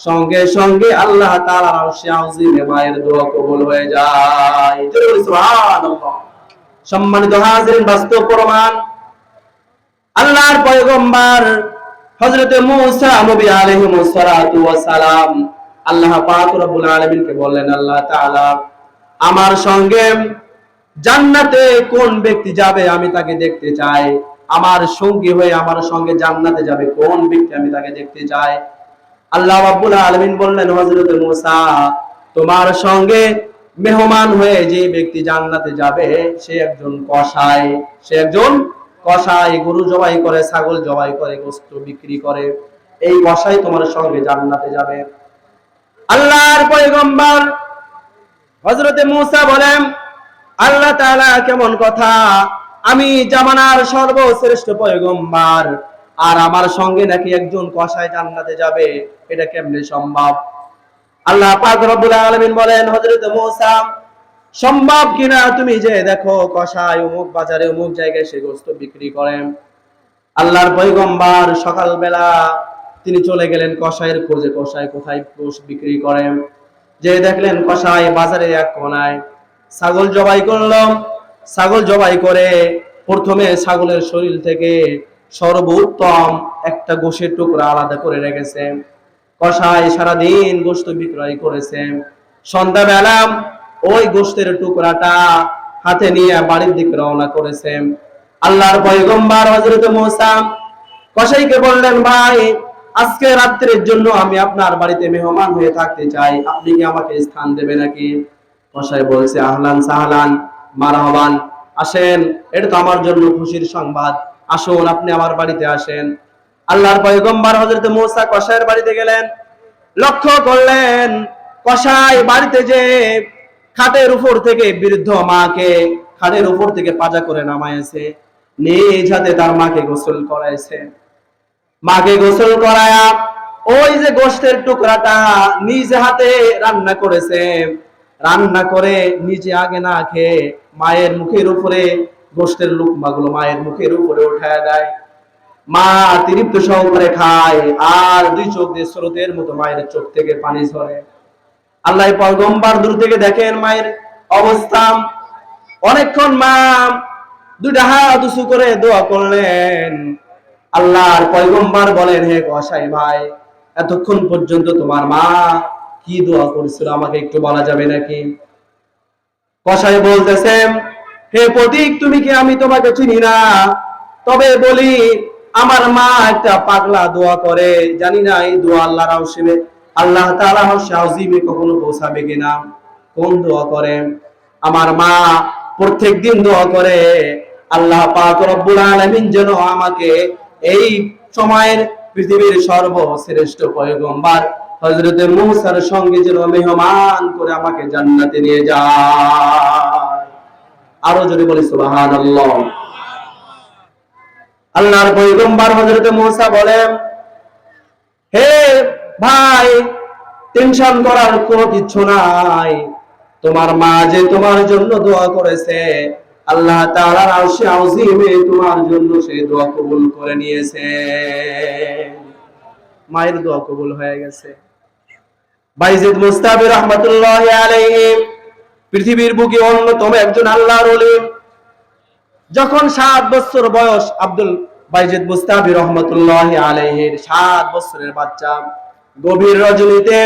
সঙ্গে সঙ্গে আল্লাহ তাআলার আরশে আযিমে মায়ের দোয়া কবুল হয়ে যায়। সুবহানাল্লাহ। সম্মানিত হাজিরিন, বাস্তব প্রমাণ। আল্লাহর পয়গম্বর হযরত মূসা নবী আলাইহিস সালাতু ওয়াস সালাম আল্লাহ পাক রব্বুল আলামিনকে বললেন, আল্লাহ তাআলা, আমার সঙ্গে জান্নাতে কোন ব্যক্তি যাবে আমি তাকে দেখতে চাই। আমার সঙ্গী হয়ে আমার সঙ্গে জান্নাতে যাবে কোন ব্যক্তি আমি তাকে দেখতে চাই। আল্লাহ রাব্বুল আলামিন বললেন, হযরত মূসা, তোমার সঙ্গে মেহমান হয়ে যে ব্যক্তি জান্নাতে যাবে সে একজন কসাই। সে একজন কসাই, গরু জবাই করে, ছাগল জবাই করে, গোশত বিক্রি করে। এই কসাই তোমার সঙ্গে জান্নাতে যাবে। আল্লাহর পয়গম্বর হযরত মূসা বলেন, আল্লাহ তাআলা, কেমন কথা, আমি জামানার সর্বশ্রেষ্ঠ পয়গম্বর, আর আমার সঙ্গে নাকি একজন কসাই জান্নাতে যাবে, এটা কেমনে সম্ভব? আল্লাহ পাক রব্বুল আলামিন বলেন, হযরত মূসা, সম্ভব কিনা তুমি যে দেখো, কসাই অমুক বাজারে অমুক জায়গায় সে গোশত বিক্রি করেন। আল্লাহর পয়গম্বর সকালবেলা তিনি চলে গেলেন কসাইয়ের খোঁজে, কসাই কোথায় গোশত বিক্রি করেন। যে দেখলেন কসাই বাজারে এক কোনায় ছাগল জবাই করলো। ছাগল জবাই করে প্রথমে ছাগলের শরীর থেকে সর্বোত্তম একটা গোশতের টুকরা আলাদা করে রেখেছে। কসাই সারাদিন গোশত বিক্রয় করেছে। সন্ধ্যাবেলা ওই গোশতের টুকরাটা হাতে নিয়ে বাড়ির দিকে রওনা করেছে। আল্লাহর পয়গম্বর হযরত মূসা কসাইকে বললেন, ভাই, আজকে রাত্রের জন্য আমি আপনার বাড়িতে মেহমান হয়ে থাকতে চাই, আপনি কি আমাকে স্থান দেবে নাকি? কসাই বলছে, আহলান সাহলান, মারহাবান, আসেন, এটা তো আমার জন্য খুশির সংবাদ, আসুন, আপনি আমার বাড়িতে আসেন। আল্লাহর পয়গম্বর হযরত মূসা কসাইয়ের বাড়িতে গেলেন। লক্ষ্য করলেন কসাই বাড়িতে যে খাটের উপর থেকে বৃদ্ধ মাকে খাটের উপর থেকে পাজা করে নামাইছে, নিজ হাতে তার মাকে গোসল করাইছে। মাকে গোসল করায়া ওই যে গোশতের টুকরাটা নিজ হাতে রান্না করেছে। রান্না করে নিজে আগে না খেয়ে মায়ের মুখের উপরে গোশতের লুকমাগুলো মায়ের মুখের উপরে উঠায় দেয়। মা তৃপ্ত সহকারে খায়, আর দুই চোখ দিয়ে স্রোতের মতো মায়ের চোখ থেকে পানি ঝরে। আল্লাহ পয়গম্বর দূর থেকে দেখেন মায়ের অবস্থা। অনেকক্ষণ মা দুইটা হাত উঁচু করে দোয়া করলেন। আল্লাহর পয়গম্বর বলেন, হে কসাই ভাই, এতক্ষণ পর্যন্ত তোমার মা কি দোয়া করেছিল আমাকে একটু বলা যাবে নাকি? কসাই বলতেছে, হে পথিক, তুমি কি আমি তোমাকে চিনি না, তবে বলি আমার মা একটা পাগলা দোয়া করে, জানি না এই দোয়া আল্লাহর আরশে, আল্লাহ তাআলা আরশে আজিমে কখনো পৌঁছাবে কিনা। কোন দোয়া করে? আমার মা প্রত্যেকদিন দোয়া করে, আল্লাহ পাক রব্বুল আলামিন যেন আমাকে এই সময়ের পৃথিবীর সর্বশ্রেষ্ঠ পয়গম্বর হযরতে মূসার সঙ্গে যেন মেহমান করে আমাকে জান্নাতে নিয়ে যায়। আরো যদি বলি সুবহানাল্লাহ। আল্লাহর পয়গম্বর হযরতে মূসা বলেন, হে ভাই, টেনশন করার কোনো কিছু নাই, তোমার মা যে তোমার জন্য দোয়া করেছে, আল্লাহ তাআলার আরশে আজিমে তোমার জন্য সেই দোয়া কবুল করে নিয়েছে। মায়ের দোয়া কবুল হয়ে গেছে। বাইজিদ মুস্তাবি রাহমাতুল্লাহি আলাইহি পৃথিবীর বুকে অন্যতম একজন আল্লাহর ওলি। যখন 7 বছর বয়স, আব্দুল বাইজিদ মুস্তাবি রাহমাতুল্লাহি আলাইহির 7 বছরের বাচ্চা, গভীর রজনীতে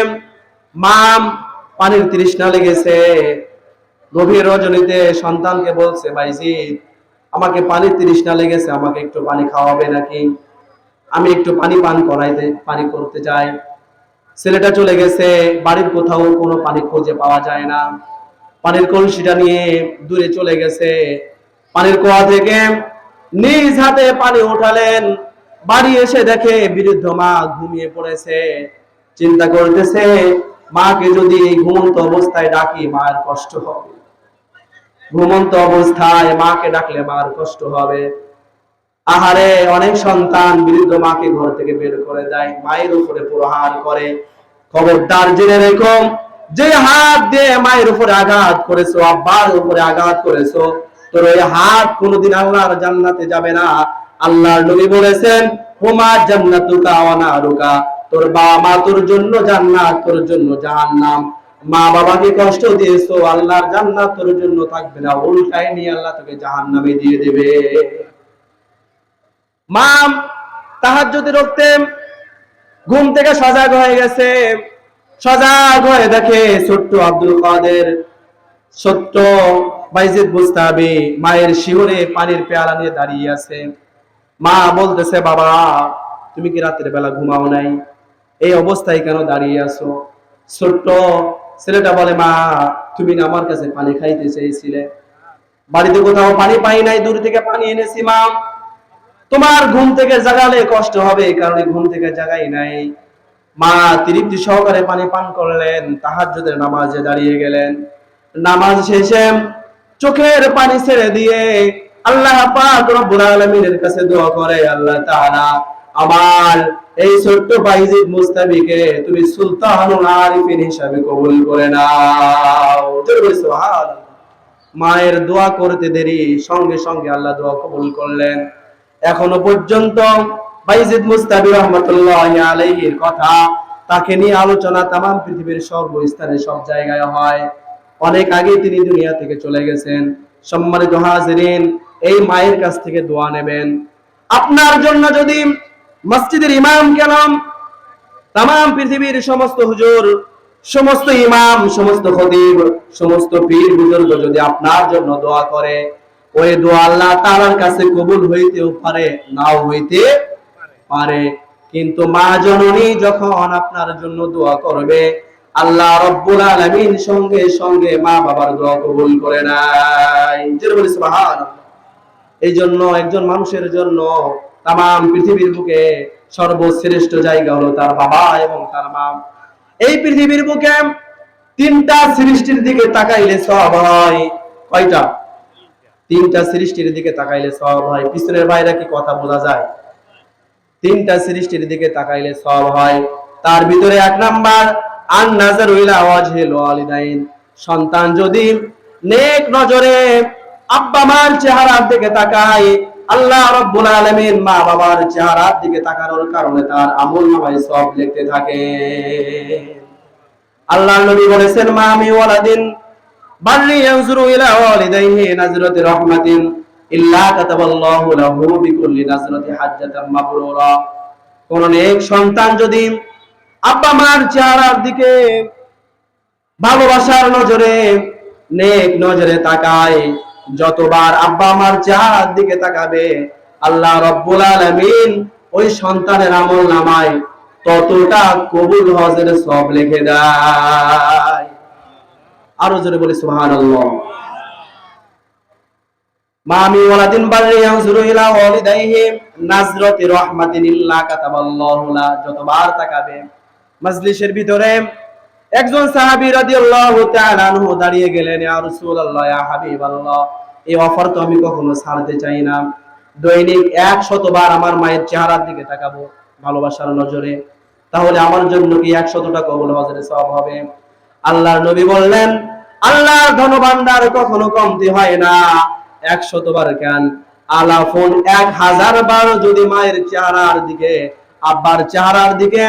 মা পানির তৃষ্ণা লেগেছে। গভীর রজনীতে সন্তানকে বলছে, বাইজিদ আমাকে পানির তৃষ্ণা লেগেছে, আমাকে একটু পানি খাওয়াবে নাকি? আমি একটু পানি পানি করতে চাই। ছেলেটা চলে গেছে, বাড়ির কোথাও কোনো পানি খুঁজে পাওয়া যায় না। পানির কলসিটা নিয়ে দূরে চলে গেছে। পানির কুয়া থেকে নিজ হাতে পানি উঠালেন। বাড়ি এসে দেখে বৃদ্ধ মা ঘুমিয়ে পড়েছে। চিন্তা করতেছে, মাকে যদি এই ঘুমন্ত অবস্থায় ডাকি মায়ের কষ্ট হবে, ঘুমন্ত অবস্থায় মাকে ডাকলে মার কষ্ট হবে। আহারে, অনেক সন্তান বৃদ্ধ মাকে ঘর থেকে বের করে দেয়, মায়ের উপরে প্রহার করে। খবরদার জেনে রেখো, যে হাত দিয়ে মায়ের উপরে আঘাত করেছো, আব্বার উপরে আঘাত করেছো, তোর ওই হাত কোনোদিন আল্লাহর জান্নাতে যাবে না। আল্লাহর নবী বলেছেন, হুমা জান্নাতুকা ওয়া নারুকা, তোর বাবা মা তোর জন্য জান্নাত, তোর জন্য জাহান্নাম। মা বাবাকে কষ্ট দিয়েছো, আল্লাহর জান্নাত তোর জন্য থাকবে না, উল্টায় নিয়ে আল্লাহ তোকে জাহান্নামে দিয়ে দেবে। মা তাহাজ্জুদে রক্তেন, ঘুম থেকে সজাগ হয়ে গেছে। সজাগ হয়ে দেখে ছোট্ট আব্দুল কাদের, ছোট্ট বাইজিদ মুস্তাবি মায়ের শিহরে পানির পেয়ালা নিয়ে দাঁড়িয়ে আছে। মা বলতেছে, বাবা তুমি কি রাতের বেলা ঘুমাও নাই? এই অবস্থায় কেন দাঁড়িয়ে আছো? ছোট্ট ছেলেটা বলে, মা তুমি না আমার কাছে পানি খাইতে চেয়েছিলে, বাড়িতে কোথাও পানি পাই নাই, দূর থেকে পানি এনেছি মা। তোমার ঘুম থেকে জাগালে কষ্ট হবে, এই কারণে ঘুম থেকে জাগাই নাই। মা তৃপ্তি সহকারে পানি পান করলেন, তাহাজ্জুদের নামাজে দাঁড়িয়ে গেলেন। নামাজ শেষে চোখের পানি ছেড়ে দিয়ে আল্লাহ পাক রব্বুল আলামিনের কাছে দোয়া করে, আল্লাহ তাআলা আমার এই ছোট্ট বাইজিদ মুস্তাবিকে তুমি সুলতানুল আরিফিন হিসাবে কবুল করে নাও। সুবহানাল্লাহ। মায়ের দোয়া করতে দেরি, সঙ্গে সঙ্গে আল্লাহ দোয়া কবুল করলেন। এখনো পর্যন্ত বাইজিদ মুস্তাবি রাহমাতুল্লাহি আলাইহির কথা, তাকে নিয়ে আলোচনা তামাম পৃথিবীর সর্বস্থানে সব জায়গায় হয়। অনেক আগে তিনি দুনিয়া থেকে চলে গেছেন। সম্মানিত হাজিরিন, এই মায়ের কাছ থেকে দোয়া নেবেন। আপনার জন্য যদি মসজিদের ইমাম কেন, তামাম পৃথিবীর সমস্ত হুজুর, সমস্ত ইমাম, সমস্ত খতিব, সমস্ত পীর বুজুর্গ যদি আপনার জন্য দোয়া করে, ওই দোয়া আল্লাহ তাআলার কাছে কবুল হইতেও পারে, নাও হইতে পারে। কিন্তু মা জননী যখন আপনার জন্য দোয়া করবে, আল্লাহ রব্বুল আলামিন সঙ্গে সঙ্গে মা বাবার দোয়া কবুল করে নাই। সুবহানাল্লাহ। এই জন্য একজন মানুষের জন্য তামাম পৃথিবীর বুকে সর্বশ্রেষ্ঠ জায়গা হলো তার বাবা এবং তার মা। এই পৃথিবীর বুকে 3টা সৃষ্টির দিকে তাকাইলে সওয়াব হয়। কয়টা? 3টা সৃষ্টির দিকে তাকাইলে সওয়াব হয়। পিছনের বাইরে কি কথা বোঝা যায়? 3টা সৃষ্টির দিকে তাকাইলে সওয়াব হয়। তার ভিতরে 1 নাম্বার আন নাযারু ইলা ওয়াজহিল ওয়ালিদাইন। সন্তান যদি নেক নজরে আব্বা মার চেহারার দিকে তাকায়, আল্লাহ রাব্বুল আলামিন মা বাবার চেহারার দিকে তাকানোর কারণে তার আমলনামায় সওয়াব লিখতে থাকে। আল্লাহর নবী বলেছেন, মা মি ওয়ালাদিন বাররি ইয়ানজুরু ইলা ওয়ালিদাইহি নাজরাতি রাহমাতিন ইল্লা কাতাবাল্লাহু লাহু বিকুল্লি নাজরাতি হাজ্জাতাম মাবরুরা। কোন নেক সন্তান যদি আব্বা মার চেহারার দিকে ভালোবাসার নজরে নেক নজরে তাকায়, যতবার আব্বা আমার চেহারার দিকে তাকাবে আল্লাহ রাব্বুল আলামিন ওই সন্তানের আমল নামায় ততটা কবুল হজের সওয়াব লিখে দেয়। আরো জোরে বলি সুবহানাল্লাহ। মা মিন ওয়ালাদিন বাররি ইয়ানজুরু ইলা ওয়ালিদাইহি নাজরাতি রাহমাতিন ইল্লা কাতাবাল্লাহু লা, যতবার তাকাবে। মাজলিসের ভিতরে একজন সাহাবী রাদিয়াল্লাহু তাআলা আনহু দাঁড়িয়ে গেলেন, ইয়া রাসূলুল্লাহ, ইয়া হাবিবাল্লাহ, এই অফার তো আমি কখনো ছাড়তে চাই না। দৈনিক 100 বার আমার মায়ের চেহারার দিকে তাকাবো ভালোবাসার নজরে, তাহলে আমার জন্য কি 100টা কবুল হজের সওয়াব হবে? আল্লাহর নবী বললেন, আল্লাহর ধনভাণ্ডার কখনো কমতি হয় না। 100 বার কেন, আলাফুন 1000 বার যদি মায়ের চেহারার দিকে, আব্বার চেহারার দিকে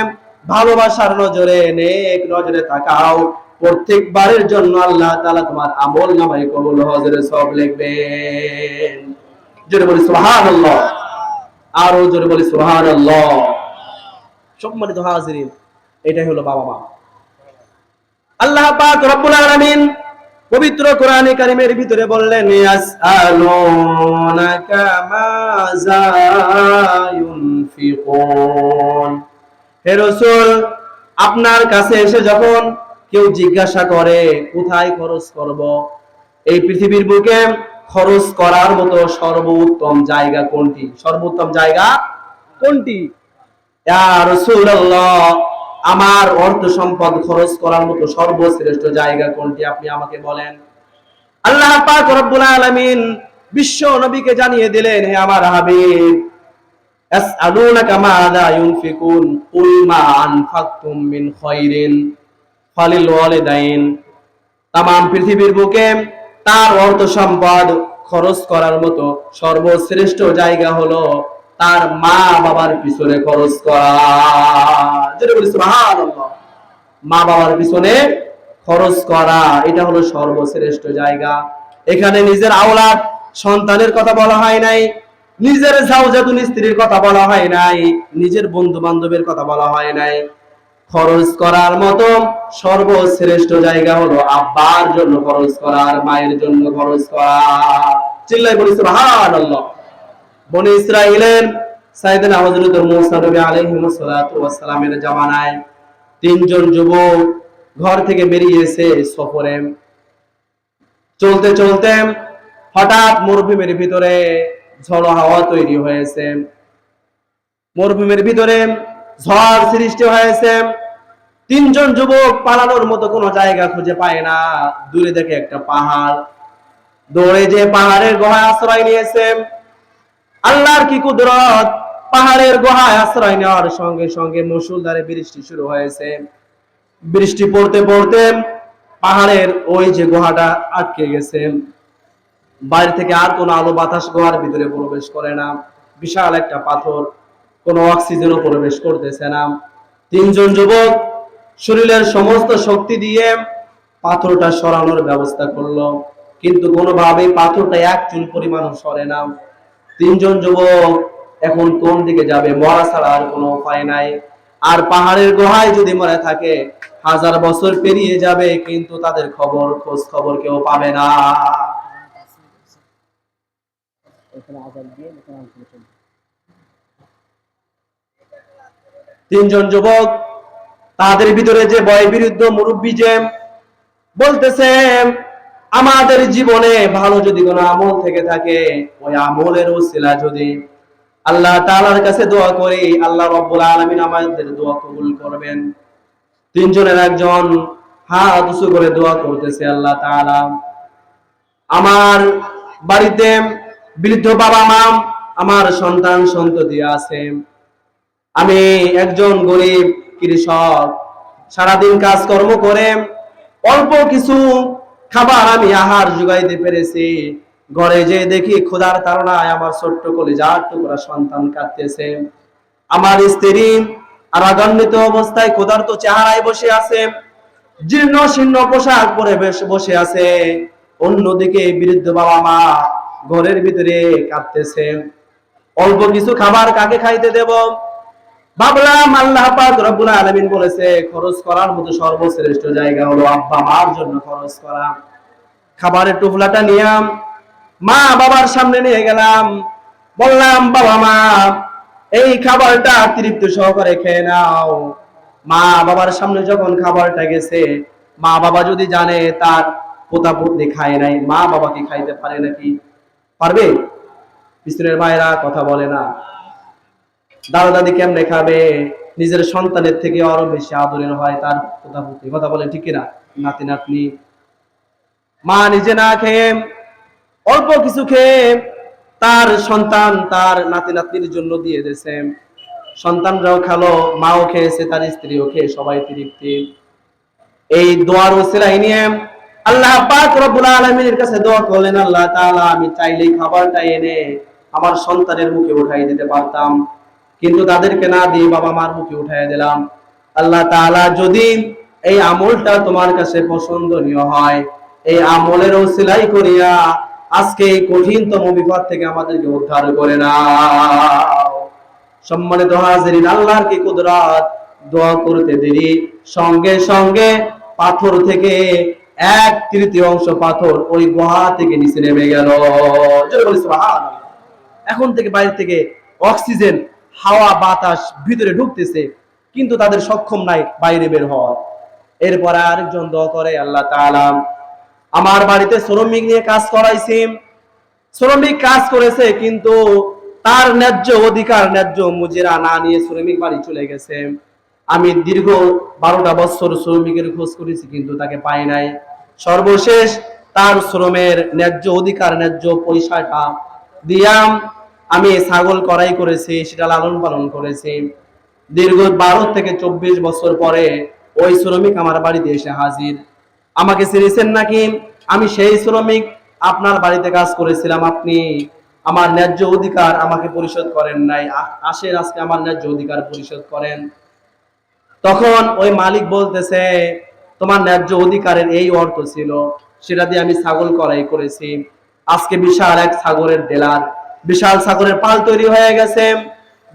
ভালোবাসার নজরে, নেক নজরে তাকাও, প্রত্যেকবারের জন্য আল্লাহ তাআলা তোমার আমল নামায় কবুল হজের সওয়াব লিখবেন। জোরে বলি সুবহানাল্লাহ, আরো জোরে বলি সুবহানাল্লাহ। সম্মানিত হাজিরিন, এটাই হলো বাবা মা। আল্লাহ পাক রব্বুল আলামিন পবিত্র কোরআনে কারীমের ভিতরে বললেন, ইয়াসআলুনাকা মাযা ইউনফিকুন। হে রাসূল, আপনার কাছে এসে যখন কেউ জিজ্ঞাসা করে কোথায় খরচ করব, এই পৃথিবীর বুকে খরচ করার মতো সর্বোত্তম জায়গা কোনটি? সর্বোত্তম জায়গা কোনটি? ইয়া রাসূলুল্লাহ, আমার অর্থ সম্পদ খরচ করার মতো সর্বশ্রেষ্ঠ জায়গা কোনটি? আপনি আমাকে বলেন। আল্লাহ পাক রব্বুল আলামিন বিশ্ব নবীকে জানিয়ে দিলেন, হে আমার হাবিব, আসআলুনাকা মাযা ইউনফিকুন কুল মা আনফাকতুম মিন খায়রিন ফালিল ওয়ালিদাইন। তামাম পৃথিবীর বুকে তার অর্থ সম্পদ খরচ করার মতো সর্বশ্রেষ্ঠ জায়গা হলো তার মা বাবার পিছনে খরচ করা। যেটা বলি সুবহানাল্লাহ, মা বাবার পিছনে খরচ করা, এটা হলো সর্বশ্রেষ্ঠ জায়গা। এখানে নিজের আওলাদ সন্তানের কথা বলা হয় নাই, নিজের জাওজাতুন স্ত্রীর কথা বলা হয় নাই, নিজের বন্ধু বান্ধবের কথা বলা হয় নাই। খরচ করার মতো সর্বশ্রেষ্ঠ জায়গা হলো আব্বার জন্য খরচ করা আর মায়ের জন্য খরচ করা। চিল্লাই বলি সুবহানাল্লাহ। বনি ইসরাইলের সাইয়েদনা হযরত মুসা নবী আলাইহিস সালাতু ওয়াস সালামের জামানায় 3 জন যুবক ঘর থেকে বেরিয়েছে সফরে। চলতে চলতে হঠাৎ মরুভূমির ভিতরে ঝড়ো হাওয়া তৈরি হয়েছে, মরুভূমির ভিতরে ঝড় সৃষ্টি হয়েছে। 3 জন যুবক পালানোর মতো কোনো জায়গা খুঁজে পায় না। দূরে দেখে একটা পাহাড়, দৌড়ে যে পাহাড়ের গুহায় আশ্রয় নিয়েছে। আল্লাহর কি কুদরত, পাহাড়ের গুহায় আশ্রয় নেওয়ার সঙ্গে সঙ্গে মুষলধারে বৃষ্টি শুরু হয়েছে। বৃষ্টি পড়তে পড়তে পাহাড়ের ওই যে গুহাটা আটকে গেছে, বাইরে থেকে আর কোনো আলো বাতাস গুহার ভিতরে প্রবেশ করে না। বিশাল একটা পাথর, কোনো অক্সিজেনও প্রবেশ করতেছে না। 3 জন যুবক শরীরের সমস্ত শক্তি দিয়ে পাথরটা সরানোর ব্যবস্থা করলো, কিন্তু কোনোভাবেই পাথরটা এক চুল পরিমাণও সরে না। 3 জন যুবক এখন কোন দিকে যাবে? মরা ছাড়া আর কোনো উপায় নাই। আর পাহাড়ের গুহায় যদি মরে থাকে 1000 বছর পেরিয়ে যাবে, কিন্তু তাদের খোঁজ খবর কেউ পাবে না। 3 জন যুবক, তাদের ভিতরে যে বয়োবৃদ্ধ মুরব্বী যে বলতেছে, আমাদের জীবনে ভালো যদি কোনো আমল থেকে থাকে, ওই আমলের ওসিলা যদি আল্লাহ তাআলার কাছে দোয়া করি, আল্লাহ রাব্বুল আলামিন আমাদের দোয়া কবুল করবেন। 3 জনের একজন হাত উঁচু করে দোয়া করতেছে, আল্লাহ তাআলা, আমার বাড়িতে বৃদ্ধ বাবা মা, আমার সন্তান সন্ততি আছে, আমি একজন গরিব কৃষক, সারাদিন কাজকর্ম করে অল্প কিছু খাবার আমি আহার জোগাইতে পেরেছি। ঘরে যে দেখি ক্ষুধার তাড়নায় আমার ছোট্ট কলিজার টুকরা সন্তান কাঁদতেছে, আমার স্ত্রী আরাগান্বিত অবস্থায় ক্ষুধার্ত চেহারায় বসে আছে, জীর্ণ শীর্ণ পোশাক পরে বসে আছে। অন্যদিকে বৃদ্ধ বাবা মা ঘরের ভিতরে কাঁদতেছে। অল্প কিছু খাবার কাকে খাইতে দেব? ভাবলাম আল্লাহ পাক রব্বুল আলামিন বলেছে খরচ করার মতো সর্বশ্রেষ্ঠ জায়গা হলো আব্বা মার জন্য খরচ করা। খাবারের টুফলাটা নিলাম, মা বাবার সামনে নিয়ে গেলাম, বললাম বাবা মা এই খাবারটা তৃপ্তি সহকারে খেয়ে নাও। মা বাবার সামনে যখন খাবারটা গেছে, মা বাবা যদি জানে তার পোতা পুতনি খায় নাই, মা বাবাকে খাইতে পারে নাকি? পারবে? পিছনের মায়েরা কথা বলে না। দাদা দাদি কেমনে খাবে? নিজের সন্তানের থেকে আরো বেশি আদরের হয় তার পোতা পুতনি। কথা বলে ঠিক কিনা? নাতি নাতনি। মা নিজে না খেয়ে অল্প কিছু খেয়ে তার সন্তান তার নাতি নাতনির জন্য দিয়ে দিয়েছে। সন্তানরাও খেলো, মাও খেয়েছে, তার স্ত্রীও খেয়ে সবাই তৃপ্তি। এই দোয়ার ওসিলায় নিয়ে আল্লাহ পাক রব্বুল আলামিনের কাছে দোয়া করলেন, আল্লাহ তাআলা আমি চাইলেই খাবারটা এনে আমার সন্তানের মুখে উঠাই দিতে পারতাম, কিন্তু তাদেরকে না দিয়ে বাবা মার মুখে উঠাই দিলাম। আল্লাহ তাআলা যদি এই আমলটা তোমার কাছে পছন্দনীয় হয়, এই আমলের ওসিলাই করিয়া আজকে এই কঠিনতম বিপদ থেকে আমাদেরকে উদ্ধার করে নাও। সম্মানিত হাজিরিন, আল্লাহর কি কুদরত! দোয়া করতে দেরি, সঙ্গে সঙ্গে পাথর থেকে 1/3 পাথর ওই গুহা থেকে নিচে নেমে গেল। সুবহানাল্লাহ। এখন থেকে বাইরে থেকে অক্সিজেন, হাওয়া বাতাস ভিতরে ঢুকতেছে, কিন্তু তাদের সক্ষম নাই বাইরে বের হওয়ার। এরপরে আরেকজন দোয়া করে, আল্লাহ তাআলা আমার বাড়িতে শ্রমিক নিয়ে কাজ করাইছি, শ্রমিক কাজ করেছে কিন্তু তার ন্যায্য অধিকার, ন্যায্য মজুরা না নিয়ে শ্রমিক বাড়ি চলে গেছে। আমি দীর্ঘ 12টা বছর শ্রমিকের খোঁজ করেছি কিন্তু তাকে পাই নাই। সর্বশেষ তার শ্রমের ন্যায্য অধিকার, ন্যায্য পয়সাটা দিয়াম আমি ছাগল করাই করেছি, সেটা লালন পালন করেছি। দীর্ঘ 12 থেকে 24 বছর পরে ওই শ্রমিক আমার বাড়িতে এসে হাজির। আমাকে চিনেছেন নাকি? আমি সেই শ্রমিক, আপনার বাড়িতে কাজ করেছিলাম, আপনি আমার ন্যায্য অধিকার আমাকে পরিশোধ করেন নাই, আসেন আজকে আমার ন্যায্য অধিকার পরিশোধ করেন। তখন ওই মালিক বলতেছে, তোমার ন্যায্য অধিকারের এই অর্থ ছিল, সেটা দিয়ে আমি ছাগল করাই করেছি। আজকে বিশাল এক ছাগলের ডেলার, বিশাল ছাগলের পাল তৈরি হয়ে গেছে।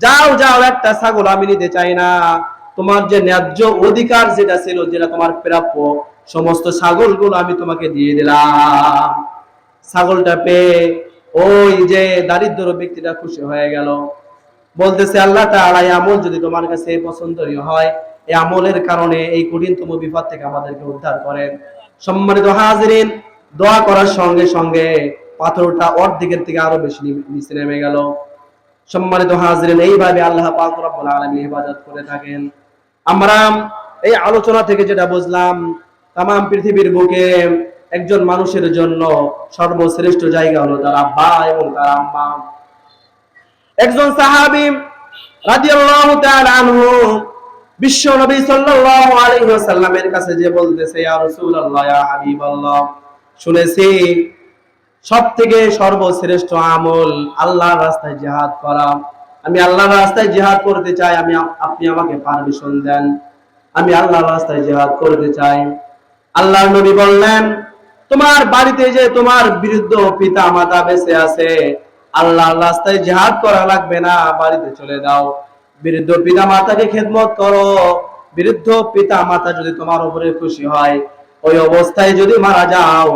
যাও যাও, একটা ছাগল আমি নিতে চাই না। তোমার যে ন্যায্য অধিকার যেটা ছিল, যেটা তোমার প্রাপ্য, সমস্ত ছাগলগুলো আমি তোমাকে দিয়ে দিলাম। ছাগলটা পেয়ে ওই যে দারিদ্র ব্যক্তিটা খুশি হয়ে গেল, বলতেছে আল্লাহ তাআলা এই আমল যদি তোমার কাছে পছন্দনীয় হয়, এই আমলের কারণে এই কঠিনতম বিপদ থেকে আমাদেরকে উদ্ধার করেন। সম্মানিত হাজিরিন, দোয়া করার সঙ্গে সঙ্গে পাথরটা অর্ধেকের থেকে আরো বেশি নিচে নেমে গেল। সম্মানিত হাজিরিন, এইভাবে আল্লাহ পাক রব্বুল আলামিন ইবাদত করে থাকেন। আমরা এই আলোচনা থেকে যেটা বুঝলাম, তাম পৃথিবীর বুকে একজন মানুষের জন্য সর্বশ্রেষ্ঠ জায়গা হলো তার আব্বা এবং তার আম্মা। একজন সাহাবী রাদিয়াল্লাহু তাআলা আনহু বিশ্ব নবী সাল্লাল্লাহু আলাইহি ওয়াসাল্লামের কাছে যে বলতেছে, ইয়া রাসূলুল্লাহ, ইয়া হাবিবাল্লাহ, শুনেছি সবথেকে সর্বশ্রেষ্ঠ আমল আল্লাহর রাস্তায় জিহাদ করা। আমি আল্লাহর রাস্তায় জিহাদ করতে চাই, আপনি আমাকে পারমিশন দেন, আমি আল্লাহর রাস্তায় জিহাদ করতে চাই। আল্লাহর নবী বললেন, তোমার বাড়িতে যে তোমার বৃদ্ধ পিতা মাতা বেঁচে আছে, আল্লাহর রাস্তায় জিহাদ করা লাগবে না, বাড়িতে চলে যাও, বৃদ্ধ পিতা মাতাকে খেদমত করো। বৃদ্ধ পিতা মাতা যদি তোমার উপরে খুশি হয়, ওই অবস্থায় যদি মারা যাও,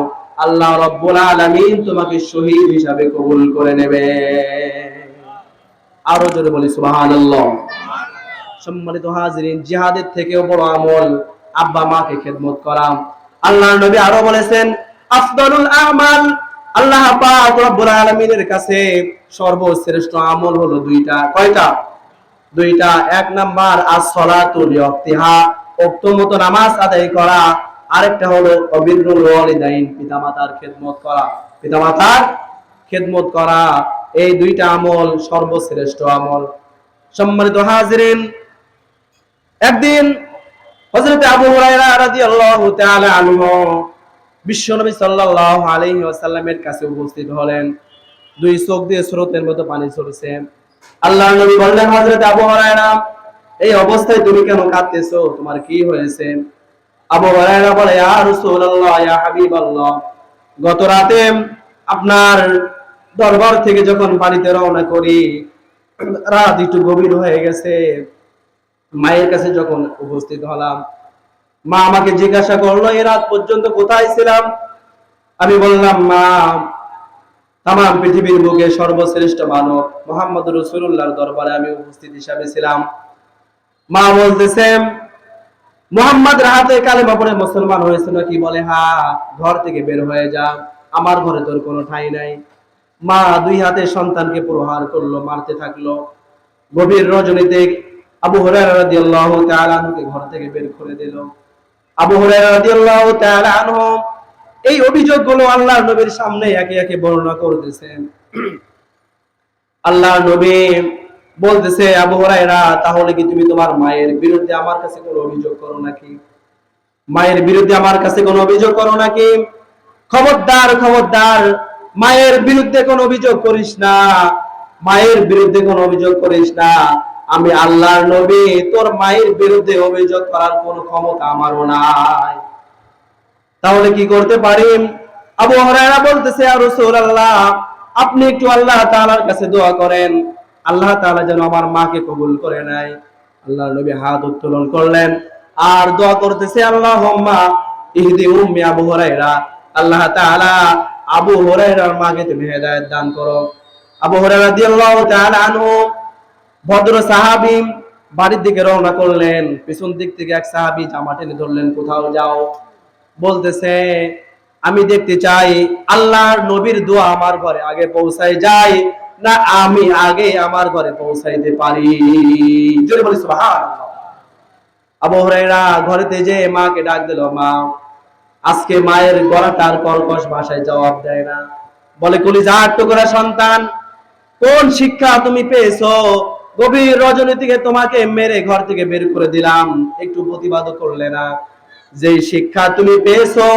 আল্লাহ রাব্বুল আলামিন তোমাকে শহীদ হিসাবে কবুল করে নেবে। আরো জোরে বলি সুবহানাল্লাহ। সম্মানিত হাজিরিন, জিহাদের থেকেও বড় আমল আব্বা মাকে খেদমত করা। আল্লাহর নবী আরো বলেছেন, আফদালুল আমাল, আল্লাহ পাক রব্বুল আলামিনের কাছে সর্বশ্রেষ্ঠ আমল হলো দুইটা। কয়টা? দুইটা। এক নাম্বার as-সালাতু লিওয়াক্তিহা, ওয়াক্ত মতো নামাজ আদায় করা। আরেকটা হলো বিররুল ওয়ালিদাইন, পিতামাতার খেদমত করা, পিতামাতার খেদমত করা। এই দুইটা আমল সর্বশ্রেষ্ঠ আমল। সম্মানিত হাজিরিন, একদিন হযরত আবু হুরায়রা রাদিয়াল্লাহু তাআলা আনহু বিশ্বনবী সাল্লাল্লাহু আলাইহি ওয়াসাল্লামের কাছে উপস্থিত হলেন। দুই চোখ দিয়ে স্রোতের মতো পানি ঝরছে। আল্লাহর নবী বললেন, হযরত আবু হুরায়রা, এই অবস্থায় তুমি কেন কাঁদতেছো? তোমার কি হয়েছে? আবু হুরায়রা বলে, ইয়া রাসূলুল্লাহ, ইয়া হাবিবাল্লাহ, গত রাতে আপনার দরবার থেকে যখন বাড়িতে রওনা করি, রাত একটু গভীর হয়ে গেছে। মায়ের কাছে যখন উপস্থিত হলাম, মা আমাকে জিজ্ঞাসা করলো, এই রাত পর্যন্ত কোথায় ছিলাম? আমি বললাম, মা, তামাম পৃথিবীর বুকে সর্বশ্রেষ্ঠ মানব মুহাম্মদ রাসূলুল্লাহর দরবারে আমি উপস্থিত হিসাবে ছিলাম। মা বলতেছে, মুহাম্মদ রাতে কালেমা পড়ে মুসলমান হয়েছে নাকি? বলে, হ্যাঁ। ঘর থেকে বের হয়ে যা, আমার ঘরে তোর কোনো ঠাঁই নাই। মা দুই হাতে সন্তানকে প্রহার করলো, মারতে থাকলো। গভীর রজনীতে আবু হুরায়রা রাদিয়াল্লাহু তাআলা আনহুকে ঘর থেকে বের করে দিল। আবু হুরায়রা রাদিয়াল্লাহু তাআলা আনহু এই অভিযোগগুলো আল্লাহর নবীর সামনে একে একে বর্ণনা করতেছেন। আল্লাহর নবী বলতেছে, আবু হুরায়রা, তাহলে কি তুমি তোমার মায়ের বিরুদ্ধে আমার কাছে কোনো অভিযোগ করো নাকি? মায়ের বিরুদ্ধে আমার কাছে কোনো অভিযোগ করো নাকি? খবরদার, খবরদার, মায়ের বিরুদ্ধে কোনো অভিযোগ করিস না, মায়ের বিরুদ্ধে কোনো অভিযোগ করিস না। আমি আল্লাহর নবী, তোর মায়ের বিরুদ্ধে অভিযোগ করার কোনো ক্ষমতা আমারও নাই। তাহলে কি করতে পারি? আবু হুরায়রা বলতেছে, ইয়া রাসূলুল্লাহ, আপনি একটু আল্লাহ তাআলার কাছে দোয়া করেন, আল্লাহ তাআলা যেন আমার মাকে কবুল করে নেয়। আল্লাহর নবী হাত উত্তোলন করলেন আর দোয়া করতেছে, আল্লাহুম্মা ইহদি উম্মি আবু হুরায়রা, আল্লাহ তাআলা আবু হুরায়রার মাকে তুমি হেদায়েত দান করো। আবু হুরায়রা রাদিয়াল্লাহু তাআলা আনহু ভদ্র সাহাবী বাড়ির দিকে রওনা করলেন। পিছন দিক থেকে এক সাহাবী জামা টেনে ধরলেন, কোথাও যাও। বলতেছে, আমি দেখতে চাই আল্লাহর নবীর দোয়া আমার ঘরে আগে পৌঁছায় যায় না আমি আগে আমার ঘরে পৌঁছাইতে পারি। জোরে বলি সুবহানাল্লাহ। আবু হুরায়রা ঘরেতে যে মাকে ডাক দিল, মা। আজকে মায়ের গলাটার কর্কশ ভাষায় জবাব দেয় না। বলে, কলিজার টুকরা সন্তান, কোন শিক্ষা তুমি পেয়েছো? গভীর রজনী থেকে তোমাকে মেরে ঘর থেকে বের করে দিলাম, একটু প্রতিবাদ করলে না। যে শিক্ষা তুমি পেয়েছো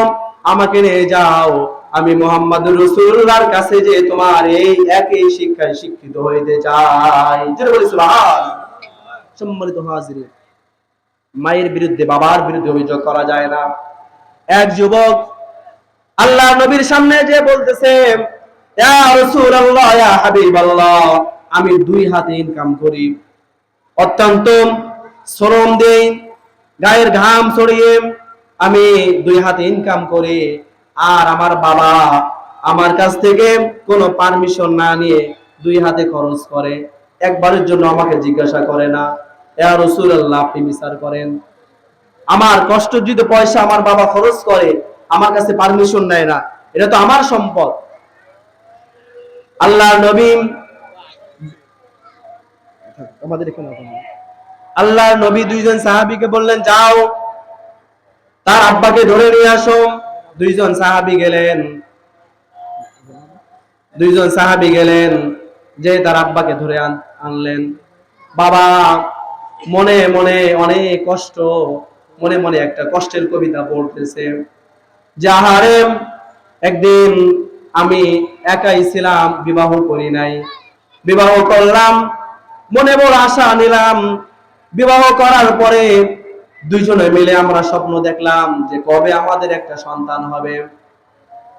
আমাকে নিয়ে যাও, আমি মুহাম্মদুর রাসূলুল্লাহর কাছে যে তোমার এই একই শিক্ষায় শিক্ষিত হইতে চাই। জোরে বলি সুবহানাল্লাহ। সম্মানিত হাজিরিন, মায়ের বিরুদ্ধে, বাবার বিরুদ্ধে অভিযোগ করা যায় না। এক যুবক আল্লাহ নবীর সামনে যে বলতেছে, ইয়া রাসূলুল্লাহ, ইয়া হাবিবাল্লাহ, আমি দুই হাতে ইনকাম করি, অত্যন্ত শ্রম দেই, গায়ের ঘাম ছড়িয়ে আমি দুই হাতে ইনকাম করি, আর আমার বাবা আমার কাছ থেকে কোনো পারমিশন না নিয়ে দুই হাতে খরচ করে, একবারের জন্য আমাকে জিজ্ঞাসা করে না। ইয়া রাসূলুল্লাহ, আপনি বিচার করেন, আমার কষ্টার্জিত পয়সা আমার বাবা খরচ করে, আমার কাছে পারমিশন নেয় না, এটা তো আমার সম্পদ। আল্লাহর নবী আল্লাহর নবী দুইজন সাহাবীকে বললেন, যাও তার আব্বাকে ধরে নিয়ে আসো। দুইজন সাহাবী গেলেন, যে তার আব্বাকে ধরে আনলেন। বাবা মনে মনে অনেক কষ্ট, মনে মনে একটা কষ্টের কবিতা পড়তেছে, যাহারে একদিন আমি একাই ছিলাম, বিবাহ করি নাই, বিবাহ করলাম, মনে বড় আশা নিলাম, বিবাহ করার পরে দুইজনে মিলে আমরা স্বপ্ন দেখলাম যে কবে আমাদের একটা সন্তান হবে।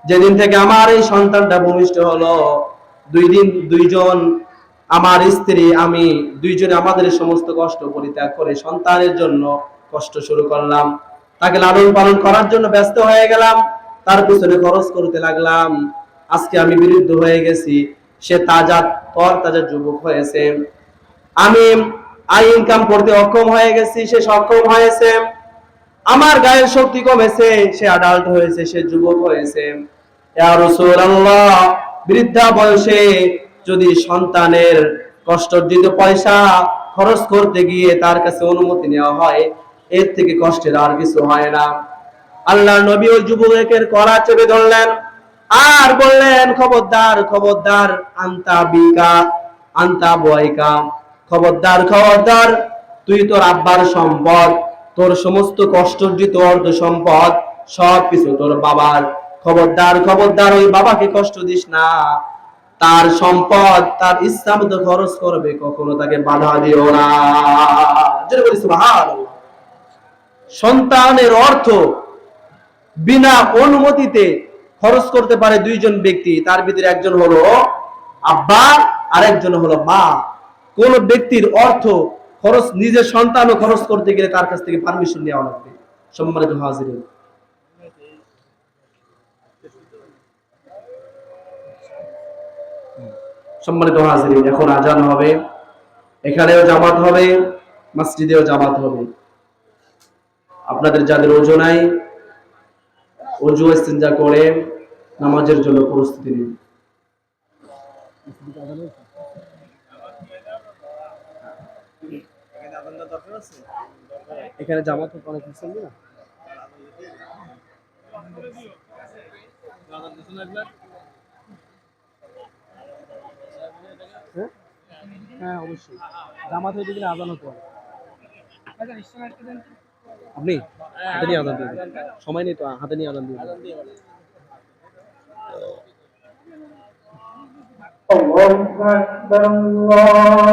যেদিন থেকে আমার এই সন্তানটা ভূমিষ্ঠ হলো, দুইজন আমার স্ত্রী আমি দুইজনে আমাদের সমস্ত কষ্ট পরিত্যাগ করে সন্তানের জন্য কষ্ট শুরু করলাম। তাকে লালন পালন করার জন্য ব্যস্ত হয়ে গেলাম, তার পিছনে খরচ করতে লাগলাম। আজকে আমি বিরুদ্ধ হয়ে গেছি, সে তাজা যুবক হয়েছে, আমি আয় ইনকাম করতে অক্ষম হয়ে গেছি, সে সক্ষম হয়েছে, আমার গায়ের শক্তি কমেছে, সে অ্যাডাল্ট হয়েছে, সে যুবক হয়েছে। ইয়া রাসূলুল্লাহ, বৃদ্ধা বয়সে যদি সন্তানের কষ্টার্জিত পয়সা খরচ করতে গিয়ে তার কাছে অনুমতি নেওয়া হয়, এর থেকে কষ্টের আর কিছু হয় না। আল্লাহর নবী ওই যুবকের কলার চেপে ধরলেন আর বললেন, খবরদার, খবরদার, আনতা বিকা আনতা বয়কা, খবরদার, খবরদার, তুই তোর আব্বার সম্পদ, তোর সমস্ত কষ্টার্জিত অর্থ সম্পদ সবকিছু তোর বাবার, খবরদার, খবরদার, ওই বাবাকে কষ্ট দিস না, তার সম্পদ তার ইচ্ছা মতো খরচ করবে, কখনো তাকে বাধা দিও না। যেটা বলি সুবহানাল্লাহ। সন্তানের অর্থ বিনা অনুমতিতে খরচ করতে পারে দুইজন ব্যক্তি, তার ভিতরে একজন হলো আব্বা আর একজন হলো মা। কোন ব্যক্তির অর্থ খরচ নিজের সন্তানও খরচ করতে গেলে তার কাছ থেকে পারমিশন নেওয়া লাগবে। সম্মানিত হাজিরিন, সম্মানিত হাজিরিন, এখন আজান হবে, এখানেও জামাত হবে, মসজিদেও জামাত হবে। আপনাদের যাদের ওযু নাই, ওযু ইস্তিনজা করে নামাজের জন্য প্রস্তুতি নিন। এখানে জামাত অনেক কিছু না। হ্যাঁ অবশ্যই, জামাত হইতে গেলে আজান হতে হবে। আপনি হাতে নিয়ে আজান দিয়ে দিন। সময় নেই তো, হাতে নিয়ে আজান দিয়ে দিন। الله أكبر الله